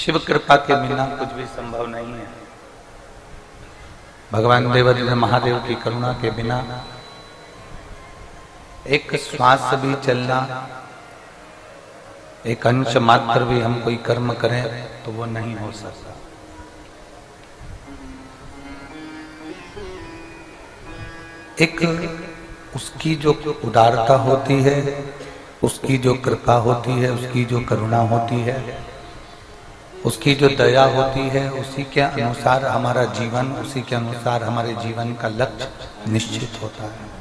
शिव कृपा के बिना कुछ भी संभव नहीं है। भगवान देवाधिदेव महादेव की करुणा के बिना एक श्वास भी चलना, एक अंश मात्र भी हम कोई कर्म करें तो वो नहीं हो सकता। एक उसकी जो उदारता होती है, उसकी जो कृपा होती है, उसकी जो करुणा होती है, उसकी जो दया होती है, उसी के अनुसार हमारा जीवन, उसी के अनुसार हमारे जीवन का लक्ष्य निश्चित होता है।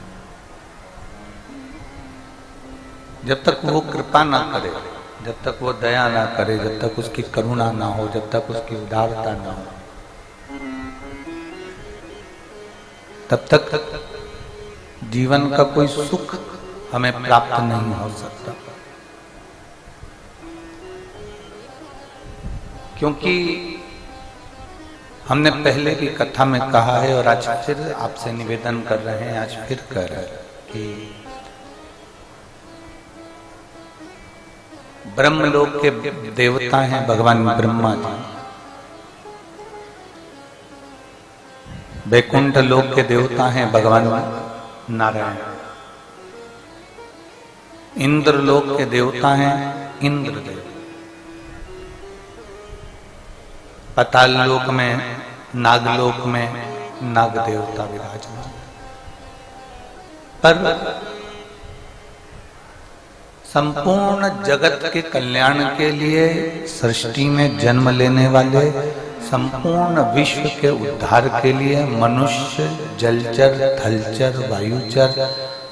जब तक वो कृपा ना करे, जब तक वो दया ना करे, जब तक उसकी करुणा ना हो, जब तक उसकी उदारता ना हो, तब तक जीवन का कोई सुख हमें प्राप्त नहीं हो सकता। क्योंकि हमने पहले भी कथा में कहा है और आज फिर आपसे निवेदन कर रहे हैं, आज फिर कह रहे हैं कि ब्रह्मलोक के देवता हैं भगवान ब्रह्मा जी, वैकुंठ लोक के देवता हैं भगवान नारायण, इंद्र लोक के देवता हैं इंद्रदेव, पाताल लोक में, नागलोक में नाग देवता विराजमान। पर संपूर्ण जगत के कल्याण के लिए सृष्टि में जन्म लेने वाले, संपूर्ण विश्व के उद्धार के लिए मनुष्य, जलचर, थलचर, वायुचर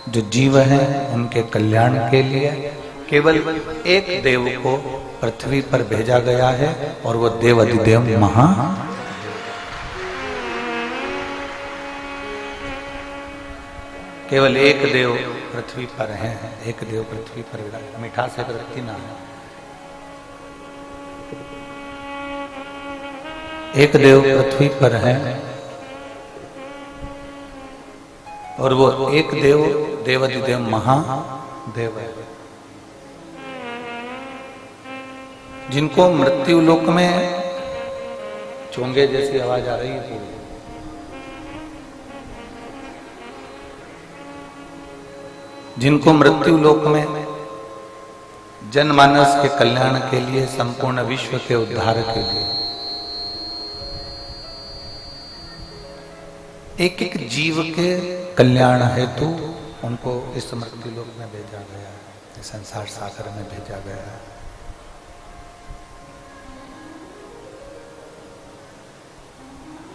जो जीव हैं उनके कल्याण के लिए केवल एक देव को पृथ्वी पर भेजा गया है और वो देवाधिदेव केवल एक देव पृथ्वी पर है, एक देव पृथ्वी पर विराज। मीठा से प्रति नाम है, एक देव पृथ्वी पर है और वो एक देव देवाधिदेव महादेव है, जिनको मृत्यु लोक में चोंगे जैसी आवाज आ रही है, जिनको मृत्यु लोक में जनमानस के कल्याण के लिए, संपूर्ण विश्व के उद्धार के लिए एक एक जीव के कल्याण हेतु उनको इस मृत्यु लोक में भेजा गया है, संसार सागर में भेजा गया है।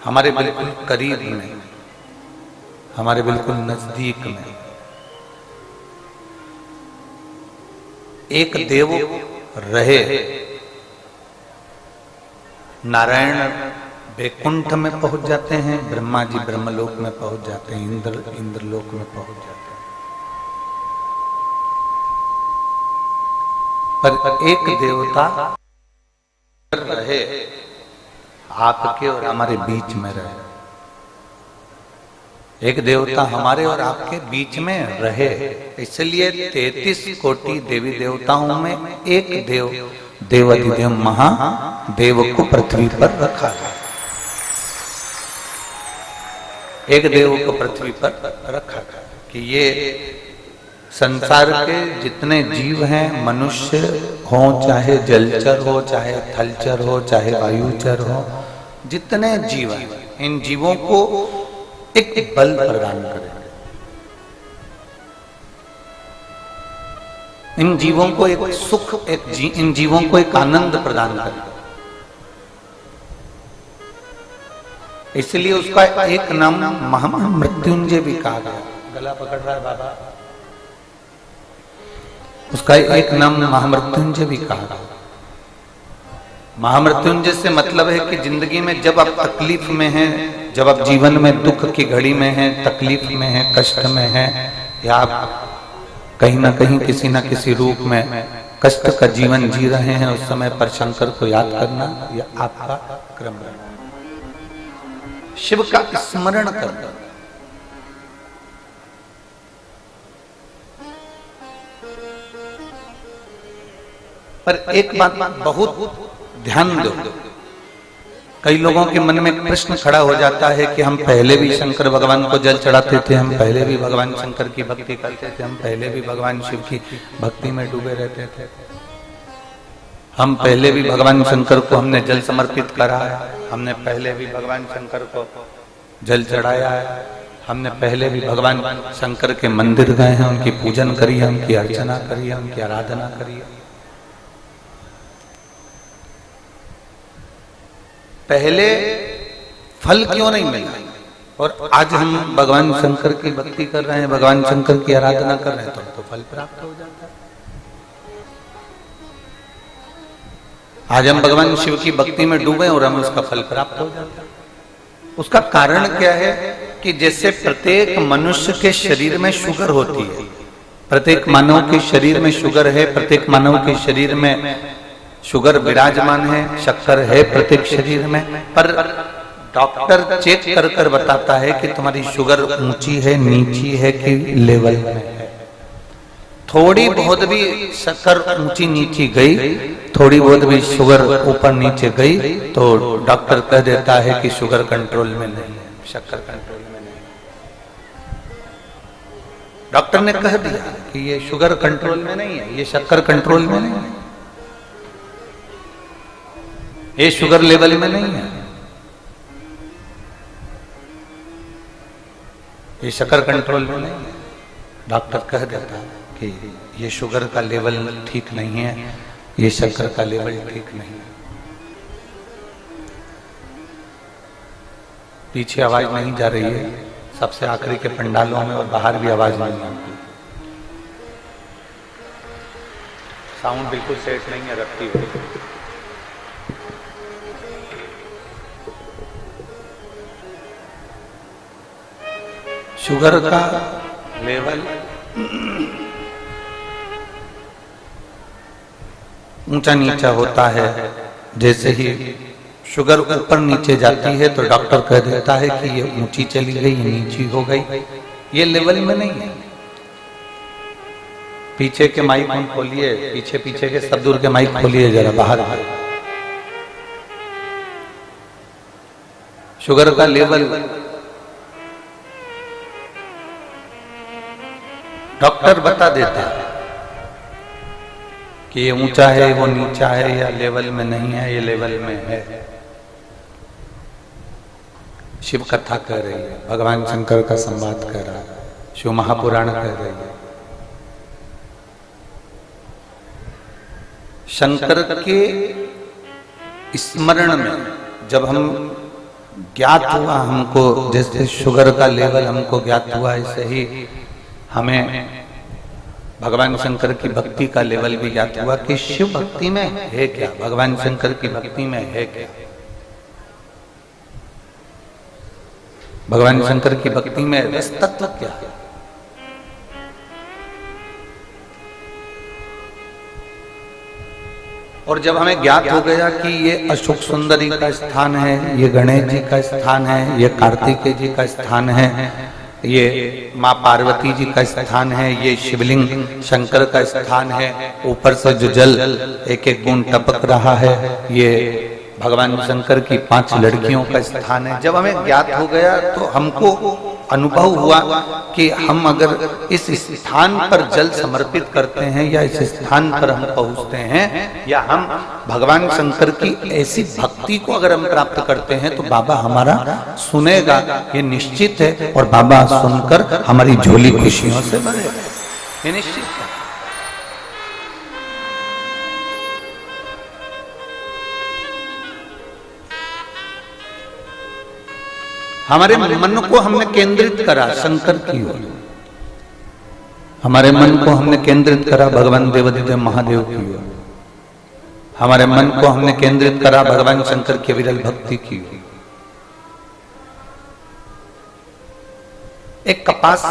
हमारे बिल्कुल करीब में, हमारे बिल्कुल नजदीक में एक देव रहे। नारायण वैकुंठ में पहुंच जाते हैं, ब्रह्मा जी ब्रह्मलोक में पहुंच जाते हैं, इंद्रलोक में पहुंच जाते हैं, पर एक देवता रहे, आपके और हमारे बीच में रहे। एक देवता हमारे और आपके बीच में रहे, इसलिए 33 कोटि देवी देवताओं में एक देव देवाधिदेव महादेव को पृथ्वी पर रखा है, एक देव को पृथ्वी पर रखा है कि ये संसार के जितने जीव हैं, मनुष्य हो चाहे जलचर हो, चाहे थलचर हो, चाहे वायुचर हो, जितने जीव हैं, इन जीवों को एक बल प्रदान करें, इन जीवों को एक सुख, इन जीवों को एक आनंद प्रदान करें। इसलिए उसका एक नाम महामृत्युंजय भी कहा गया। गला पकड़ रहा है बाबा, उसका एक नाम महामृत्युंजय भी कहा गया। महामृत्युंजय से मतलब है कि जिंदगी में जब आप तकलीफ में हैं, जब आप जीवन में दुख की घड़ी में हैं, तकलीफ में हैं, कष्ट में हैं, या आप कहीं ना कहीं किसी न किसी रूप में कष्ट का जीवन जी रहे हैं, उस समय पर शंकर को याद करना यह आपका क्रम है, शिव का स्मरण करना। पर एक बात बहुत ध्यान दो। कई लोगों के मन में प्रश्न खड़ा हो जाता है कि हम पहले भी शंकर भगवान को जल चढ़ाते थे, हम पहले भी भगवान शंकर की भक्ति करते थे, हम पहले भी भगवान शिव की भक्ति में डूबे रहते थे, हम पहले भी भगवान शंकर को हमने जल समर्पित करा है, हमने पहले भी भगवान शंकर को जल चढ़ाया है, हमने पहले भी भगवान शंकर के मंदिर गए हैं, उनकी पूजन करी है, उनकी अर्चना करी है, उनकी आराधना करी है। पहले फल क्यों नहीं मिला और आज हम भगवान शंकर की भक्ति कर रहे हैं, भगवान शंकर की आराधना कर रहे हैं, तो फल प्राप्त हो जाता है। आज हम भगवान शिव की भक्ति में डूबे और हमें उसका फल प्राप्त हो जाता है। उसका कारण क्या है कि जैसे प्रत्येक मनुष्य के शरीर में शुगर होती है, प्रत्येक मानव के शरीर में शुगर है, प्रत्येक मानव के शरीर में शुगर विराजमान है, शक्कर है प्रत्येक शरीर में, पर डॉक्टर चेक कर कर बताता है कि तुम्हारी शुगर ऊंची है, नीची है कि लेवल में है। थोड़ी बहुत भी शक्कर ऊंची नीची गई, थोड़ी बहुत भी शुगर ऊपर नीचे गई तो डॉक्टर कह देता है कि शुगर कंट्रोल में नहीं है, शक्कर कंट्रोल में नहीं। डॉक्टर ने कह दिया कि ये शुगर कंट्रोल में नहीं है, ये शक्कर कंट्रोल में नहीं है, ये शुगर लेवल में नहीं है, ये शक्कर कंट्रोल में नहीं है। डॉक्टर कह देता है कि ये शुगर का लेवल ठीक नहीं है, ये शक्कर का लेवल ठीक नहीं है। पीछे आवाज नहीं जा रही है, सबसे आखिरी के पंडालों में और बाहर भी आवाज नहीं आती, साउंड बिल्कुल सेट नहीं है रखती हुई। शुगर का लेवल ऊंचा नीचा होता है, जैसे ही शुगर ऊपर नीचे जाती है तो डॉक्टर कह देता है कि ये ऊंची चली गई, ये नीची हो गई, ये लेवल में नहीं है। पीछे के माइक खोलिए, पीछे पीछे के सब दूर के माइक खोलिए जरा बाहर। शुगर का लेवल डॉक्टर बता देता है कि ये ऊंचा है, वो नीचा है, या लेवल में नहीं है, ये लेवल में है। शिव कथा कह रही है, भगवान शंकर का संवाद कह रहा है, शिव महापुराण कह रही है। शंकर के स्मरण में जब हम ज्ञात हुआ, हमको जैसे शुगर का लेवल हमको ज्ञात हुआ, ऐसे ही हमें भगवान शंकर की भक्ति का लेवल भी ज्ञात हुआ कि शिव भक्ति में है क्या, भगवान शंकर की भक्ति में है क्या, भगवान शंकर की भक्ति में रस तत्व क्या है। और जब हमें ज्ञात हो गया कि ये अशोक सुंदरी का स्थान है, ये गणेश जी का स्थान है, ये कार्तिकेय जी का स्थान है, ये माँ पार्वती जी का स्थान है, ये शिवलिंग शंकर का स्थान है, ऊपर से जो जल एक एक बूंद टपक रहा है, ये भगवान शंकर की 5 लड़कियों का स्थान है। जब हमें ज्ञात हो गया तो हमको अनुभव हुआ कि हम अगर इस स्थान पर जल समर्पित करते हैं या इस स्थान पर हम पहुंचते हैं या हम भगवान शंकर की ऐसी भक्ति को अगर हम प्राप्त करते हैं तो बाबा हमारा सुनेगा, ये निश्चित है। और बाबा सुनकर हमारी झोली खुशियों से भरेगा, ये निश्चित है। हमारे मन को हमने केंद्रित करा शंकर की ओर, हमारे मन को हमने केंद्रित करा भगवान देवादिदेव महादेव की ओर, हमारे मन को हमने केंद्रित करा भगवान शंकर की विरल भक्ति की ओर। एक कपास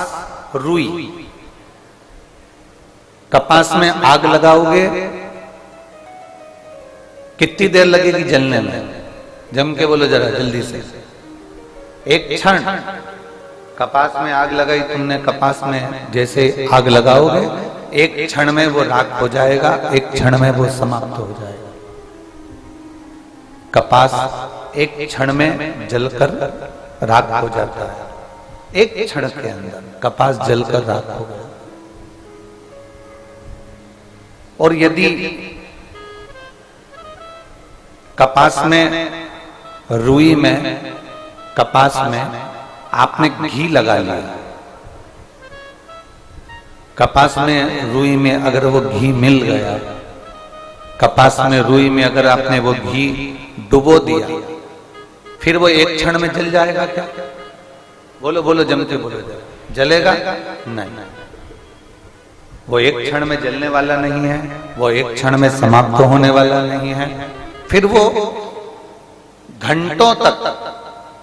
रुई, कपास में आग लगाओगे कितनी देर लगेगी जलने में? जम के बोलो जरा जल्दी से। एक क्षण कपास में आग लगाई तुमने, कपास में जैसे आग लगाओगे एक क्षण में वो राख हो जाएगा, एक क्षण में वो समाप्त हो जाएगा। कपास एक क्षण में जलकर राख हो जाता है। एक क्षण के अंदर कपास जलकर राख हो गया। और यदि कपास में, रुई में, कपास में आपने घी लगा लिया, कपास में रुई में अगर वो घी मिल गया, कपास में रुई में अगर आपने वो घी डुबो दिया, फिर वो एक क्षण में जल जाएगा क्या? बोलो बोलो, जमते बोलो, जलेगा नहीं। वो एक क्षण में जलने वाला नहीं है, वो एक क्षण में समाप्त होने वाला नहीं है। फिर वो घंटों तक,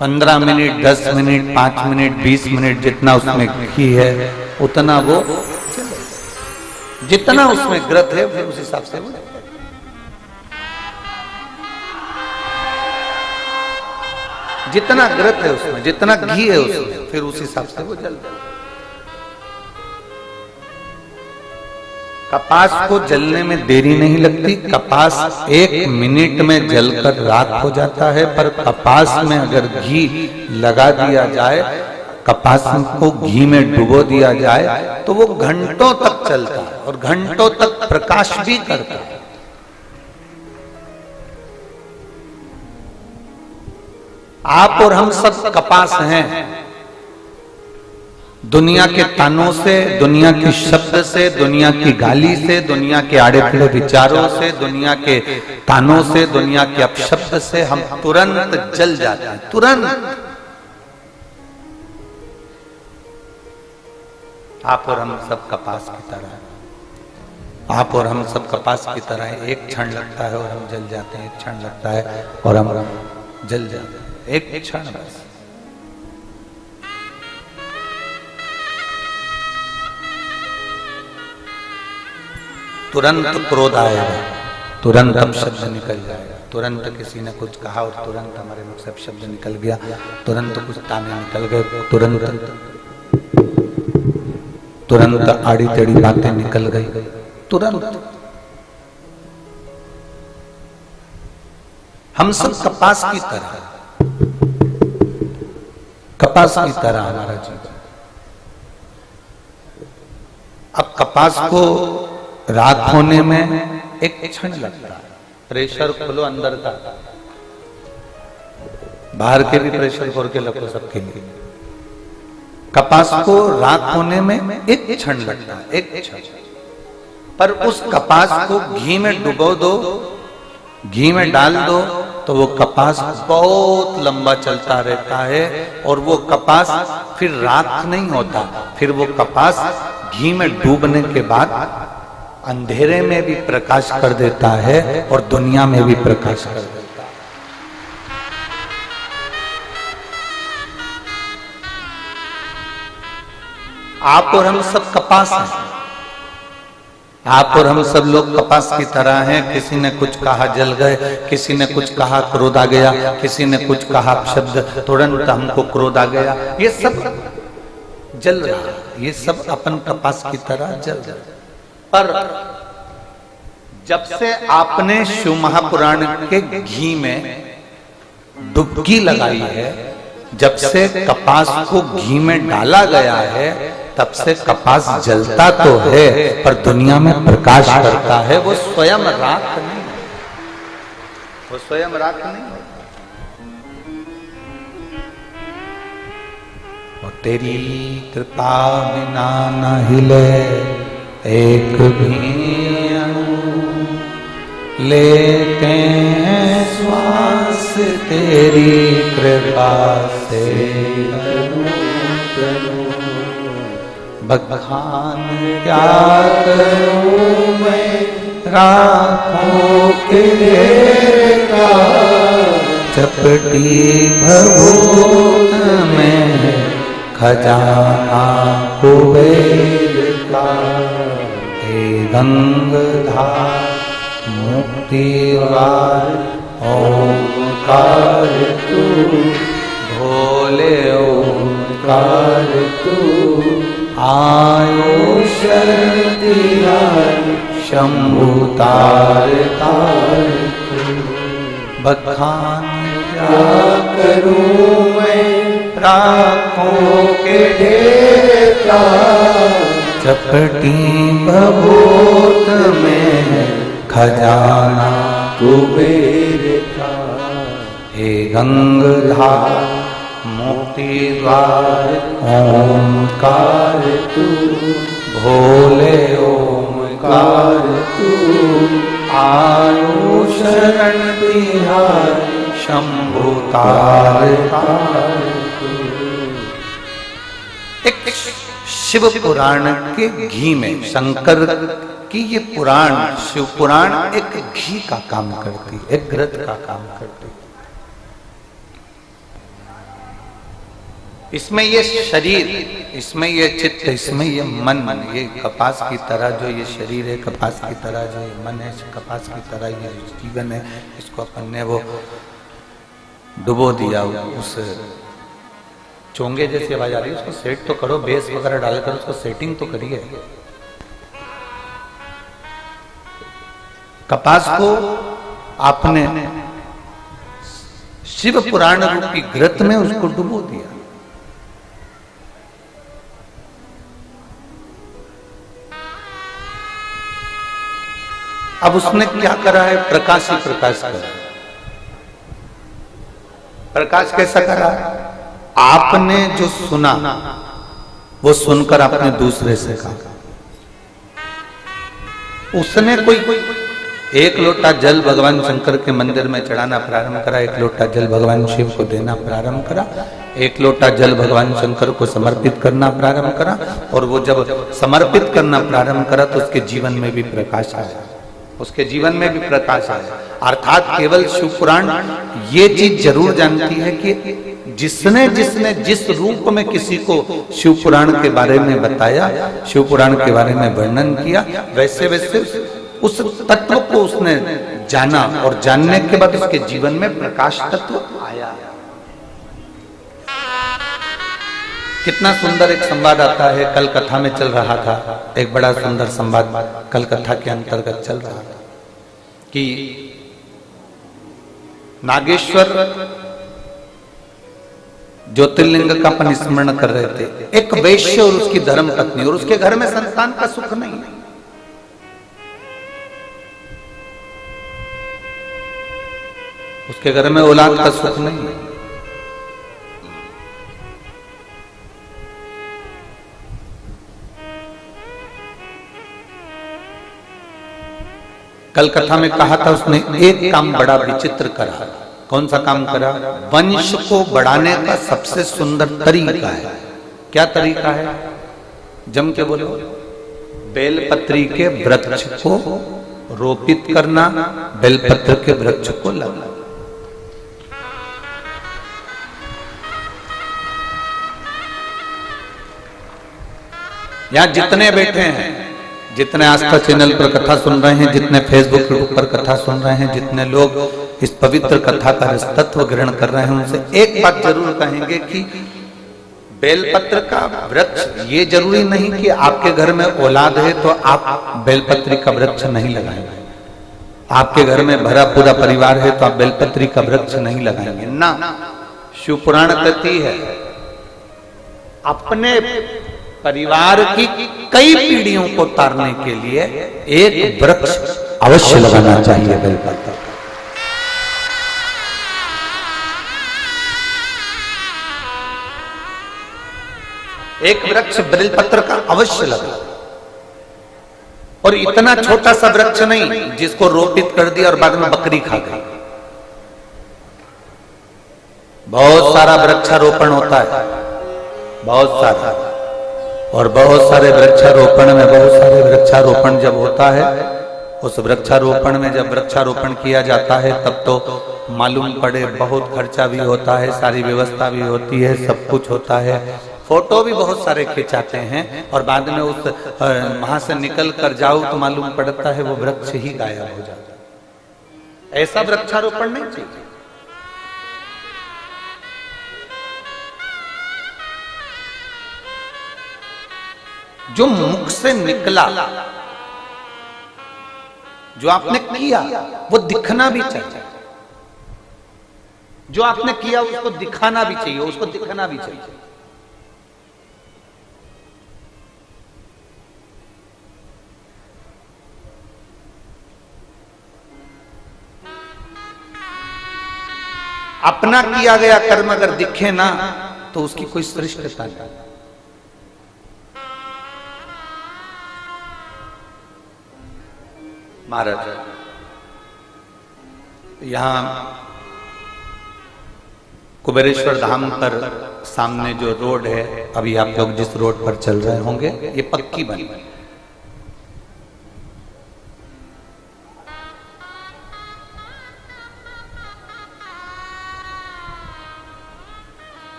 15 मिनट, 10 मिनट, 5 मिनट, 20 मिनट, जितना उसमें घी है उतना वो, जितना उसमें ग्रत है फिर उस हिसाब से वो, जितना ग्रत है उसमें, जितना घी है उसमें, फिर उस हिसाब से वो जल जाए। कपास को जलने में देरी नहीं लगती। कपास 1 मिनट में जलकर राख हो जाता है। पर कपास में अगर घी लगा दिया जाए, कपास को घी में डुबो दिया जाए, तो वो घंटों तक चलता है और घंटों तक प्रकाश भी करता है। आप और हम सब कपास हैं। दुनिया के तानों से, दुनिया के शब्द से, दुनिया की गाली से, दुनिया के आड़े टेढ़े विचारों से, दुनिया के तानों से, दुनिया के अपशब्द से हम तुरंत जल जाते हैं, तुरंत। आप और हम सब कपास की तरह, आप और हम सब कपास की तरह। एक क्षण लगता है और हम जल जाते हैं, एक क्षण लगता है और हम जल जाते हैं, एक क्षण बस। तुरंत क्रोध आएगा, तुरंत अपशब्द निकल जाएगा, तुरंत किसी ने कुछ कहा और तुरंत हमारे मुख से अपशब्द निकल गया, तुरंत कुछ ताने निकल गए, तुरंत आड़ी टेढ़ी बातें निकल गई, तुरंत। हम सब कपास की तरह, कपास की तरह हमारा जीवन। अब कपास को राख होने में एक क्षण लगता है। प्रेशर खोलो अंदर का, बाहर के भी प्रेशर खोल के रखो सबके लिए। कपास को राख होने में एक क्षण लगता है, एक क्षण। पर उस कपास को घी में डुबो दो, घी में डाल दो, तो वो कपास बहुत लंबा चलता रहता है। और वो कपास फिर राख नहीं होता, फिर वो कपास घी में डूबने के बाद अंधेरे में भी प्रकाश कर देता है और दुनिया में भी प्रकाश कर देता है। आप और हम सब कपास हैं। आप और हम सब लोग कपास की तरह हैं। किसी ने कुछ कहा जल गए, किसी ने कुछ कहा क्रोध आ गया, किसी ने कुछ कहा शब्द तुरंत हमको क्रोध आ गया। ये सब जल रहा है, ये सब अपन कपास की तरह जल रहा है। पर जब से आपने शिव महापुराण के घी में डुबकी लगाई है, जब से कपास को घी में डाला गया है, तब से कपास जलता तो है पर दुनिया में प्रकाश करता है। वो स्वयं राख नहीं, वो स्वयं राख नहीं। और तेरी कृपा बिना न हिले एक भी अणु, लेते हैं श्वास तेरी कृपा से। बखान क्या करूं मैं राखों के का, चपटी भभूत में खजाना कुबेर का। हे गंगाधार मुक्तिवार ओंकार तू, भोले ओंकार तू। आयो शक्तियार शंभु तार तार तू, बखान क्या करूं मैं राखों के देता, चपटी बबूत में खजाना कुबेर था। हे गंगाधार मुक्ति द्वार ओमकार तू भोले ओमकार तू आयु शरण तिहारी शंभु तार एक शिव पुराण के घी में शंकर की ये पुराण शिव पुराण एक घी का काम करती, एक घृत का काम करती। इसमें ये शरीर, इसमें ये चित्त, इसमें ये मन, ये कपास की तरह जो ये शरीर है, कपास की तरह जो ये मन है, कपास की तरह ये जीवन है, इसको अपन ने वो डुबो दिया उस चोंगे जैसी आवाज आ रही है, उसको सेट तो करो, बेस वगैरह डालकर उसको सेटिंग तो करिए। कपास को आपने शिव पुराण रूपी घृत में उसको डुबो दिया। अब उसने क्या करा है? प्रकाश ही प्रकाश करा। प्रकाश कैसा करा? आपने जो सुना वो सुनकर आपने दूसरे से कहा। उसने कोई एक लोटा जल भगवान शंकर के मंदिर में चढ़ाना प्रारंभ करा, एक लोटा जल भगवान शिव को देना प्रारंभ करा, एक लोटा जल भगवान शंकर को समर्पित करना प्रारंभ करा, और वो जब समर्पित करना प्रारंभ करा तो उसके जीवन में भी प्रकाश आया, उसके जीवन में भी प्रकाश आया। अर्थात केवल शिव पुराण ये चीज जरूर जानती है कि जिसने जिसने जिस रूप में किसी को शिव पुराण के बारे में बताया, शिव पुराण के बारे में वर्णन किया, वैसे वैसे उस तत्व को उसने जाना, और जानने के बाद उसके जीवन में प्रकाश तत्व आया। कितना सुंदर एक संवाद आता है, कल कथा में चल रहा था, एक बड़ा सुंदर संवाद कल कथा के अंतर्गत चल रहा था कि नागेश्वर ज्योतिर्लिंग का अपन स्मरण कर रहे थे। एक वैश्य और उसकी धर्म पत्नी, और उसके घर में संतान का सुख नहीं, उसके घर में औलाद का सुख नहीं। कल कथा में कहा था उसने एक काम बड़ा विचित्र करा। कौन सा काम करा? वंश को बढ़ाने का सबसे सुंदर तरीका है। क्या तरीका है? जम के बोलो। बेलपत्री के वृक्ष को रोपित करना, बेलपत्र के वृक्ष को लगाना। यहां जितने बैठे हैं, जितने आस्था चैनल पर कथा सुन रहे हैं, जितने फेसबुक पर कथा सुन रहे हैं, जितने लोग इस पवित्र कथा का तत्व ग्रहण कर रहे हैं, उनसे एक बात जरूर कहेंगे कि बेलपत्र का वृक्ष, ये जरूरी नहीं कि आपके घर में औलाद है तो आप बेलपत्री का वृक्ष नहीं लगाएंगे। आपके घर में भरा पूरा परिवार है तो आप बेलपत्री का वृक्ष नहीं लगाएंगे ना। शिव पुराण कहती है अपने परिवार की कई पीढ़ियों को तारने के लिए एक वृक्ष अवश्य लगाना चाहिए। बेलपत्र एक वृक्ष बेलपत्र का अवश्य लगा, और इतना छोटा सा वृक्ष नहीं जिसको रोपित कर दिया और बाद में बकरी खा गई। बहुत सारा वृक्षारोपण होता है, बहुत सारा, और बहुत सारे वृक्षारोपण में, बहुत सारे वृक्षारोपण जब होता है, उस वृक्षारोपण में जब वृक्षारोपण किया जाता है तब तो मालूम पड़े बहुत खर्चा भी होता है, सारी व्यवस्था भी होती है, सब कुछ होता है, फोटो भी बहुत सारे खिंचाते हैं, और बाद में उस वहां से निकल कर जाओ तो मालूम पड़ता है वो वृक्ष ही गायब हो जाता है। ऐसा वृक्षारोपण नहीं चाहिए। जो मुख से निकला, जो आपने किया, वो दिखना भी चाहिए। जो आपने किया उसको दिखाना भी चाहिए, उसको दिखाना भी चाहिए। अपना किया गया कर्म अगर दिखे ना तो उसकी कोई श्रेष्ठता नहीं। महाराज यहां कुबेरेश्वर धाम पर सामने जो रोड है, अभी आप लोग जिस रोड पर चल रहे होंगे, ये पक्की बनी है।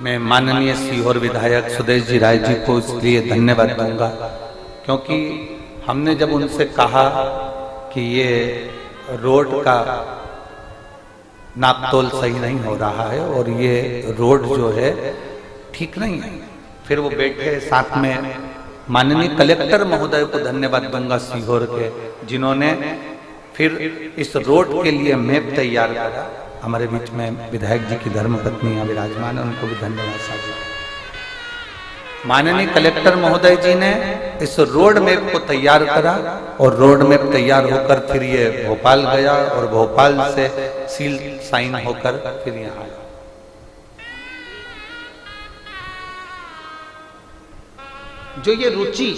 मैं माननीय सीहोर विधायक सुदेश जी राय जी को इसलिए धन्यवाद दूंगा क्योंकि हमने जब उनसे कहा कि ये रोड का नापतोल सही नहीं हो रहा है और ये रोड जो है ठीक नहीं है, फिर वो बैठे साथ में माननीय कलेक्टर महोदय को धन्यवाद दूंगा सीहोर के, जिन्होंने फिर इस रोड के लिए मैप तैयार करा। हमारे बीच में विधायक जी की धर्मपत्नी यहाँ विराजमान है, उनको भी धन्यवाद साझा। माननीय कलेक्टर महोदय जी ने इस रोड मैप को तैयार करा और रोड मैप तैयार होकर फिर ये भोपाल गया और भोपाल से सील साइन होकर फिर यहाँ आया। जो ये रुचि,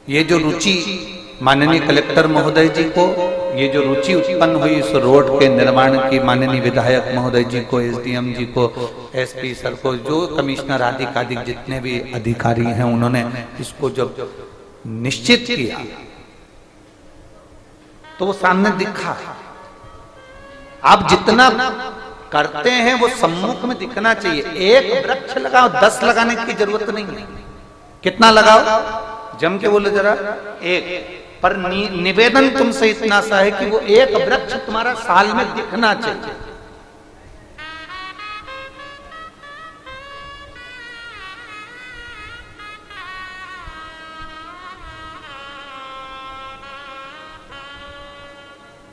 ये जो रुचि माननीय कलेक्टर महोदय जी को, ये जो रुचि उत्पन्न हुई इस रोड के निर्माण की, माननीय विधायक महोदय जी को, एसडीएम जी को, एसपी सर को, जो कमिश्नर आदि जितने भी अधिकारी हैं, उन्होंने इसको जब निश्चित किया तो वो सामने दिखा। आप जितना करते हैं वो सम्मुख में दिखना चाहिए। एक वृक्ष लगाओ, 10 लगाने की जरूरत नहीं है। कितना लगाओ? जम के बोलो जरा, एक। पर निवेदन तुमसे इतना सा है कि वो एक वृक्ष तुम्हारा साल में दिखना चाहिए।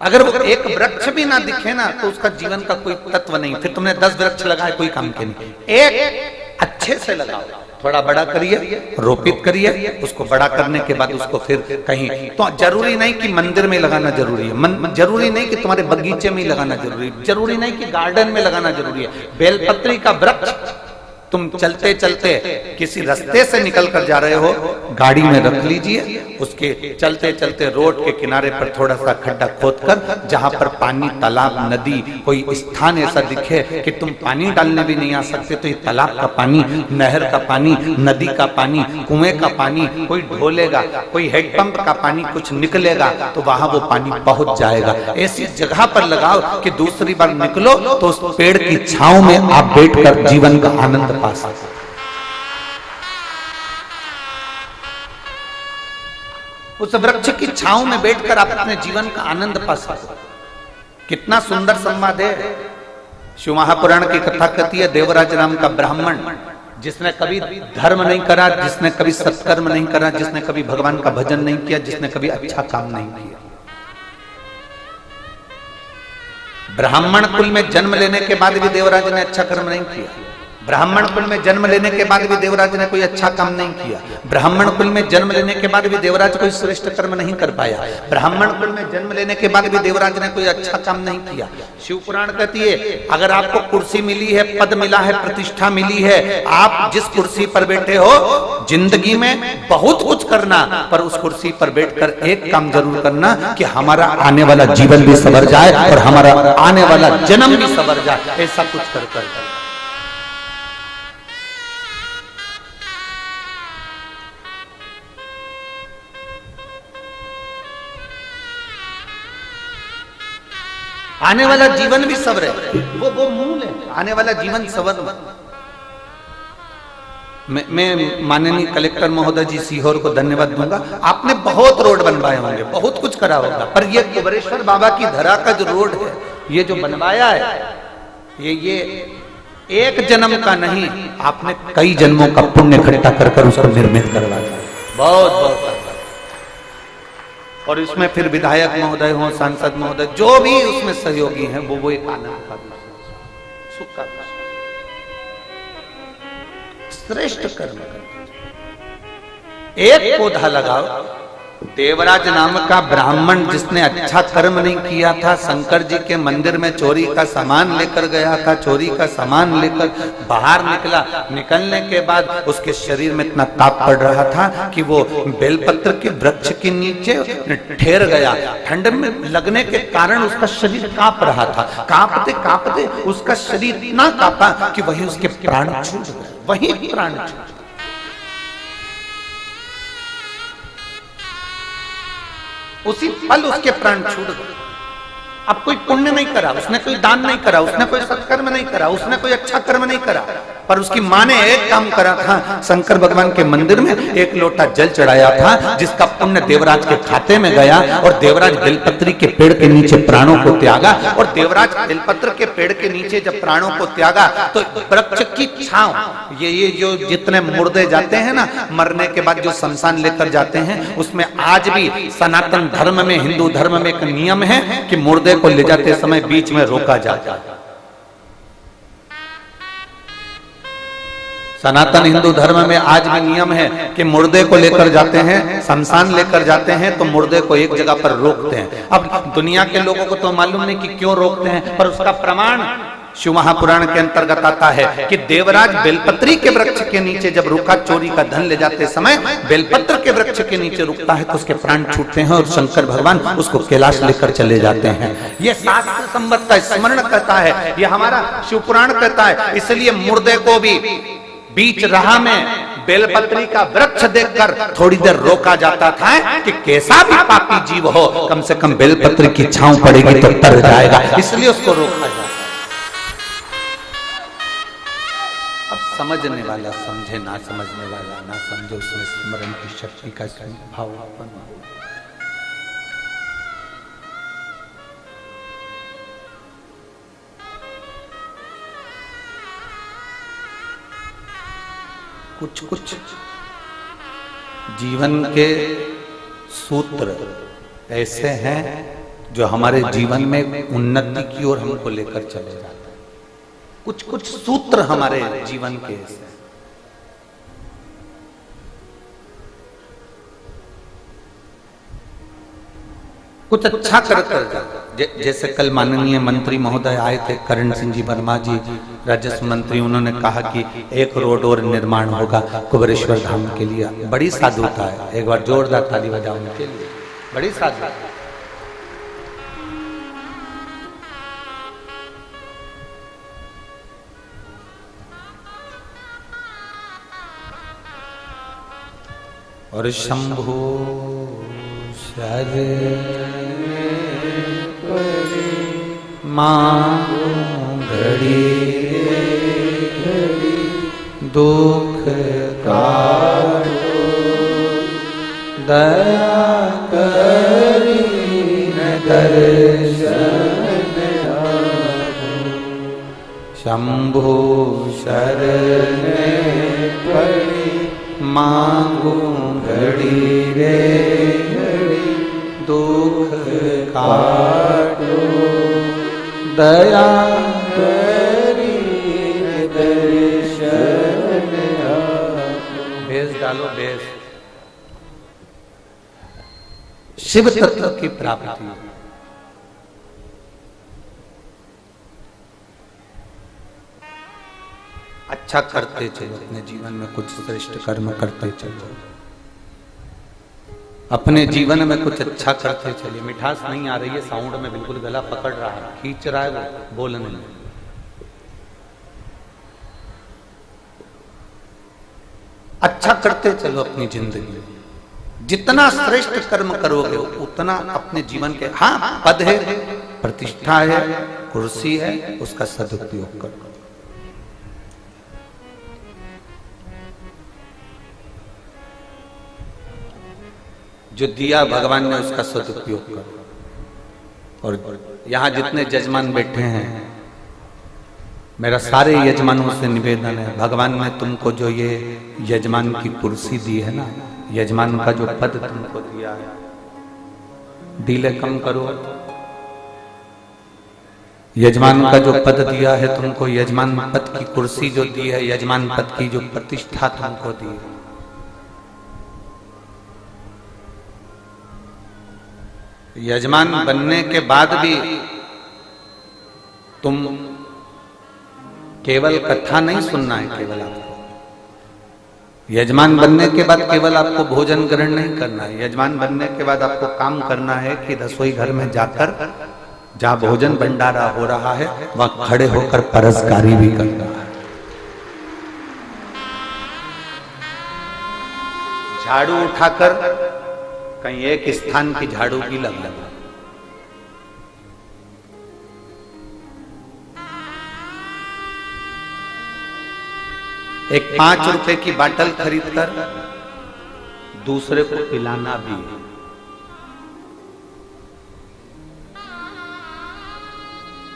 अगर वो एक वृक्ष भी ना दिखे ना तो उसका जीवन का कोई तत्व नहीं। फिर तुमने 10 वृक्ष लगाए, कोई काम के नहीं। एक अच्छे से लगाओ, थोड़ा बड़ा करिए, रोपित करिए, उसको बड़ा करने के बाद उसको फिर कहीं, तो जरूरी नहीं कि मंदिर में लगाना जरूरी है, जरूरी नहीं कि तुम्हारे बगीचे में ही लगाना जरूरी है, जरूरी नहीं कि गार्डन में लगाना जरूरी है। बेलपत्री का वृक्ष तुम चलते चलते किसी रास्ते से निकल कर जा रहे हो, गाड़ी में रख लीजिए, उसके चलते चलते रोड के किनारे पर थोड़ा सा खड्डा खोदकर, जहां पर पानी, तालाब, नदी, कोई स्थान ऐसा दिखे कि तुम पानी डालने भी नहीं आ सकते, तो ये तालाब का पानी, नहर का पानी, नदी का पानी, कुएं का पानी कोई ढोलेगा, कोई हेडपंप का पानी कुछ निकलेगा, तो वहां वो पानी पहुंच जाएगा। ऐसी जगह पर लगाओ कि दूसरी बार निकलो तो उस पेड़ की छांव में आप बैठकर जीवन का आनंद पा सकते। उस वृक्ष की छांव में बैठकर आप अपने जीवन का आनंद पा सकते। कितना सुंदर संवाद है। शिव महापुराण की कथा कहती है, देवराज नाम का ब्राह्मण, जिसने कभी धर्म नहीं करा, जिसने कभी सत्कर्म नहीं करा, जिसने कभी भगवान का भजन नहीं किया, जिसने कभी अच्छा काम नहीं किया, ब्राह्मण कुल में जन्म लेने के बाद भी देवराज ने अच्छा कर्म नहीं किया। ब्राह्मण कुल में जन्म लेने के बाद भी देवराज ने कोई अच्छा काम नहीं किया। ब्राह्मण कुल में जन्म लेने के बाद भी देवराज कोई श्रेष्ठ कर्म नहीं कर पाया। ब्राह्मण कुल में जन्म लेने के बाद भी देवराज ने कोई अच्छा काम नहीं किया। शिव पुराण कहती है, अगर आपको कुर्सी मिली है, पद मिला है, प्रतिष्ठा मिली है, आप जिस कुर्सी पर बैठे हो, जिंदगी में बहुत कुछ करना, पर उस कुर्सी पर बैठकर एक काम जरूर करना कि हमारा आने वाला जीवन भी संवर जाए और हमारा आने वाला जन्म भी संवर जाए। ऐसा कुछ कर आने वाला जीवन भी सवर है। वो मूल है, आने वाला जीवन सवर। मैं माननीय कलेक्टर महोदय जी सीहोर को धन्यवाद दूंगा। आपने बहुत रोड बनवाए होंगे, बहुत कुछ करा होगा, पर ये कुबेरेश्वर बाबा की धरा का जो रोड है, ये जो बनवाया है, ये एक जन्म का नहीं, आपने कई जन्मों का पुण्य इकट्ठा कर उसको निर्मित करवाया। बहुत बहुत और इसमें फिर विधायक महोदय हो, सांसद महोदय, जो भी उसमें सहयोगी हैं, वो एक आनंद का सुख का श्रेष्ठ कर्म। एक पौधा लगाओ। देवराज नाम का ब्राह्मण जिसने अच्छा कर्म नहीं किया था, शंकर जी के मंदिर में चोरी का सामान लेकर गया था, चोरी का सामान लेकर बाहर निकला, निकलने के बाद उसके शरीर में इतना ताप पड़ रहा था कि वो बेलपत्र के वृक्ष के नीचे ठहर गया। ठंड में लगने के कारण उसका शरीर कांप रहा था। कांपते कांपते उसका शरीर इतना कांपा कि वहीं उसके प्राण छूट गए, वहीं प्राण छूट। उसी पल उसके प्राण छूट गए। अब कोई पुण्य नहीं करा, उसने कोई दान नहीं करा, उसने कोई सत्कर्म नहीं करा, उसने कोई अच्छा कर्म नहीं करा, पर उसकी मां ने एक काम करा था। शंकर भगवान के मंदिर में एक लोटा जल चढ़ाया था, जिसका पुण्य देवराज के खाते में गया और देवराज बेलपत्री के पेड़ के नीचे प्राणों को त्यागा। और देवराज बेलपत्र के पेड़ के नीचे जब प्राणों को त्यागा तो वृक्ष की छांव, ये जो जितने मुर्दे जाते हैं ना मरने के बाद, जो शमशान लेकर जाते हैं, उसमें आज भी सनातन धर्म में, हिंदू धर्म में एक नियम है कि मुर्दे को ले जाते समय बीच में रोका जाता है। सनातन हिंदू धर्म में आज भी नियम है कि मुर्दे को लेकर जाते हैं, शमशान लेकर जाते हैं, तो मुर्दे को एक जगह पर रोकते हैं। अब दुनिया के लोगों को तो मालूम नहीं कि क्यों रोकते हैं, पर उसका प्रमाण शिव महापुराण के अंतर्गत आता है कि देवराज बेलपत्री के वृक्ष के नीचे जब रुका, चोरी का धन ले जाते समय बेलपत्र के वृक्ष के नीचे रुकता है तो उसके प्राण छूटते हैं और शंकर भगवान उसको कैलाश लेकर चले जाते हैं। यह शास्त्र संबद्ध का स्मरण करता है, यह हमारा शिव पुराण कहता है। इसलिए मुर्दे को भी बीच राह में बेलपत्री का वृक्ष देखकर थोड़ी देर रोका जाता था कि कैसा भी पापी जीव हो, कम से कम बेलपत्री की छांव पड़ेगी तो तर जाएगा, इसलिए उसको रोका जाता। अब समझने वाला समझे, ना समझने वाला ना समझे, उसमें स्मरण की शक्ति का भाव उत्पन्न हो। कुछ कुछ जीवन के सूत्र ऐसे हैं जो हमारे जीवन में उन्नति की ओर हमको लेकर चले जाते हैं। कुछ कुछ सूत्र हमारे जीवन के ऐसे, कुछ अच्छा कर जैसे कल माननीय मंत्री महोदय आए थे, करण सिंह जी वर्मा जी, राजस्व मंत्री, उन्होंने कहा कि एक रोड और निर्माण होगा कुबेरेश्वर धाम के लिए। बड़ी साधुता है, एक बार जोरदार ताली बजाओ उनके लिए, बड़ी साधुता। और शंभो मांगो घड़ी दुख काटो, दया करी दर्शन आपो। शंभो शरण पड़ी मांगो घड़ी रे घड़ी दुख काटो, दया करी दर्शन आपो। भेष डालो, भेष। शिव तत्व की प्राप्ति, अच्छा करते चलो, अपने जीवन में कुछ श्रेष्ठ कर्म करते चलो, अपने जीवन में कुछ अच्छा करते चलिए। मिठास नहीं आ रही है साउंड में, बिल्कुल गला पकड़ रहा है, खींच रहा है, वो बोलने में। अच्छा करते चलो अपनी जिंदगी में। जितना श्रेष्ठ कर्म करोगे उतना अपने जीवन के, हाँ पद है, प्रतिष्ठा है, कुर्सी है, उसका सदुपयोग करो। जो दिया भगवान ने उसका सदुपयोग करो। और यहाँ जितने यजमान बैठे हैं, मेरा सारे यजमानों से निवेदन है, भगवान ने तुमको जो ये यजमान की कुर्सी दी है ना, यजमान का जो पद तुमको दिया है, डीले कम करो। यजमान का जो पद दिया है तुमको, यजमान पद की कुर्सी जो दी है, यजमान पद की जो प्रतिष्ठा तुमको दी है, यजमान बनने के बाद भी तुम केवल कथा नहीं सुनना है, केवल आपको यजमान बनने के बाद केवल आपको भोजन ग्रहण नहीं करना है। यजमान बनने के बाद आपको काम करना है कि रसोई घर में जाकर जहां भोजन भंडारा हो रहा है वहां खड़े होकर परसकारी भी करना है। झाड़ू उठाकर कहीं एक स्थान की झाड़ू भी लगा। एक 5 रुपए की बाटल खरीदकर दूसरे को पिलाना भी है।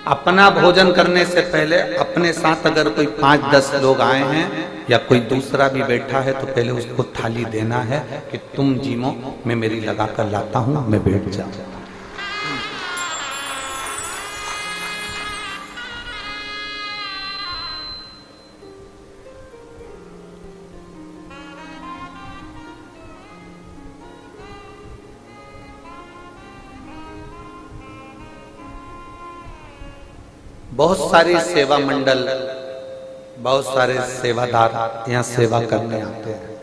अपना भोजन करने से पहले अपने साथ अगर कोई 5-10 लोग आए हैं या कोई दूसरा भी बैठा है तो पहले उसको थाली देना है कि तुम जीमो, मैं मेरी लगा कर लाता हूं, मैं बैठ जाऊं। बहुत सारे सेवा मंडल, बहुत सारे सेवादार यहाँ सेवा करने आते हैं।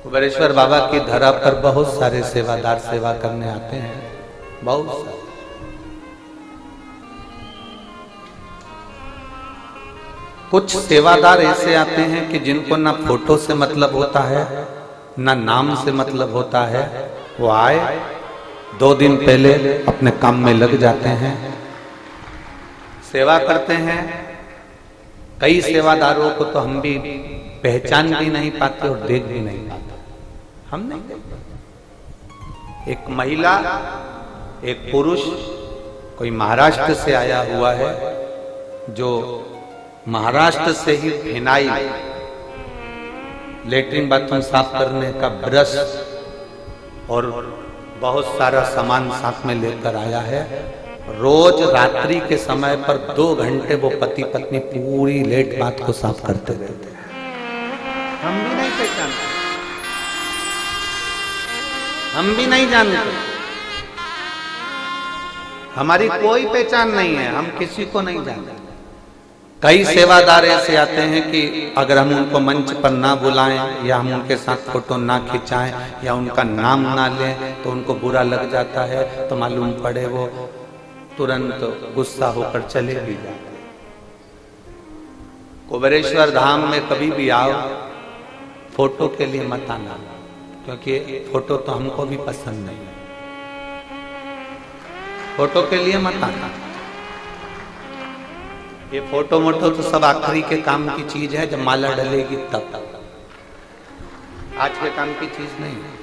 कुबेरेश्वर बाबा की धरा पर बहुत सारे सेवादार सेवा करने आते हैं, बहुत सारे। कुछ सेवादार ऐसे आते हैं कि जिनको ना फोटो से मतलब होता है, ना नाम से मतलब होता है। वो आए 2 दिन पहले अपने काम में लग जाते हैं, सेवा करते हैं। कई सेवादारों को तो हम भी पहचान भी नहीं पाते और देख भी नहीं पाते, हम नहीं देखते। एक महिला, एक पुरुष, कोई महाराष्ट्र से आया हुआ है, जो महाराष्ट्र से ही फिनाइल, लेटरिन बाथरूम साफ करने का ब्रश और बहुत सारा सामान साथ में लेकर आया है। रोज रात्रि के समय पर 2 घंटे वो पति पत्नी पूरी लेट बात को साफ करते रहते हैं। हम भी नहीं पहचानते, हम भी नहीं जानते, हमारी कोई पहचान नहीं है, हम किसी को नहीं जानते। कई सेवादार ऐसे आते हैं कि अगर हम उनको मंच पर ना बुलाएं या हम उनके साथ फोटो ना खिंचाएं या उनका नाम ना लें तो उनको बुरा लग जाता है, तो मालूम पड़े वो तुरंत गुस्सा होकर चले भी जाते। कुबेरेश्वर धाम में कभी भी आओ, फोटो के लिए मत आना, क्योंकि फोटो तो हमको भी पसंद नहीं। फोटो के लिए मत आना। ये फोटो मोटो तो सब आखिरी के काम की चीज है, जब माला डलेगी तब। आज के काम की चीज नहीं है।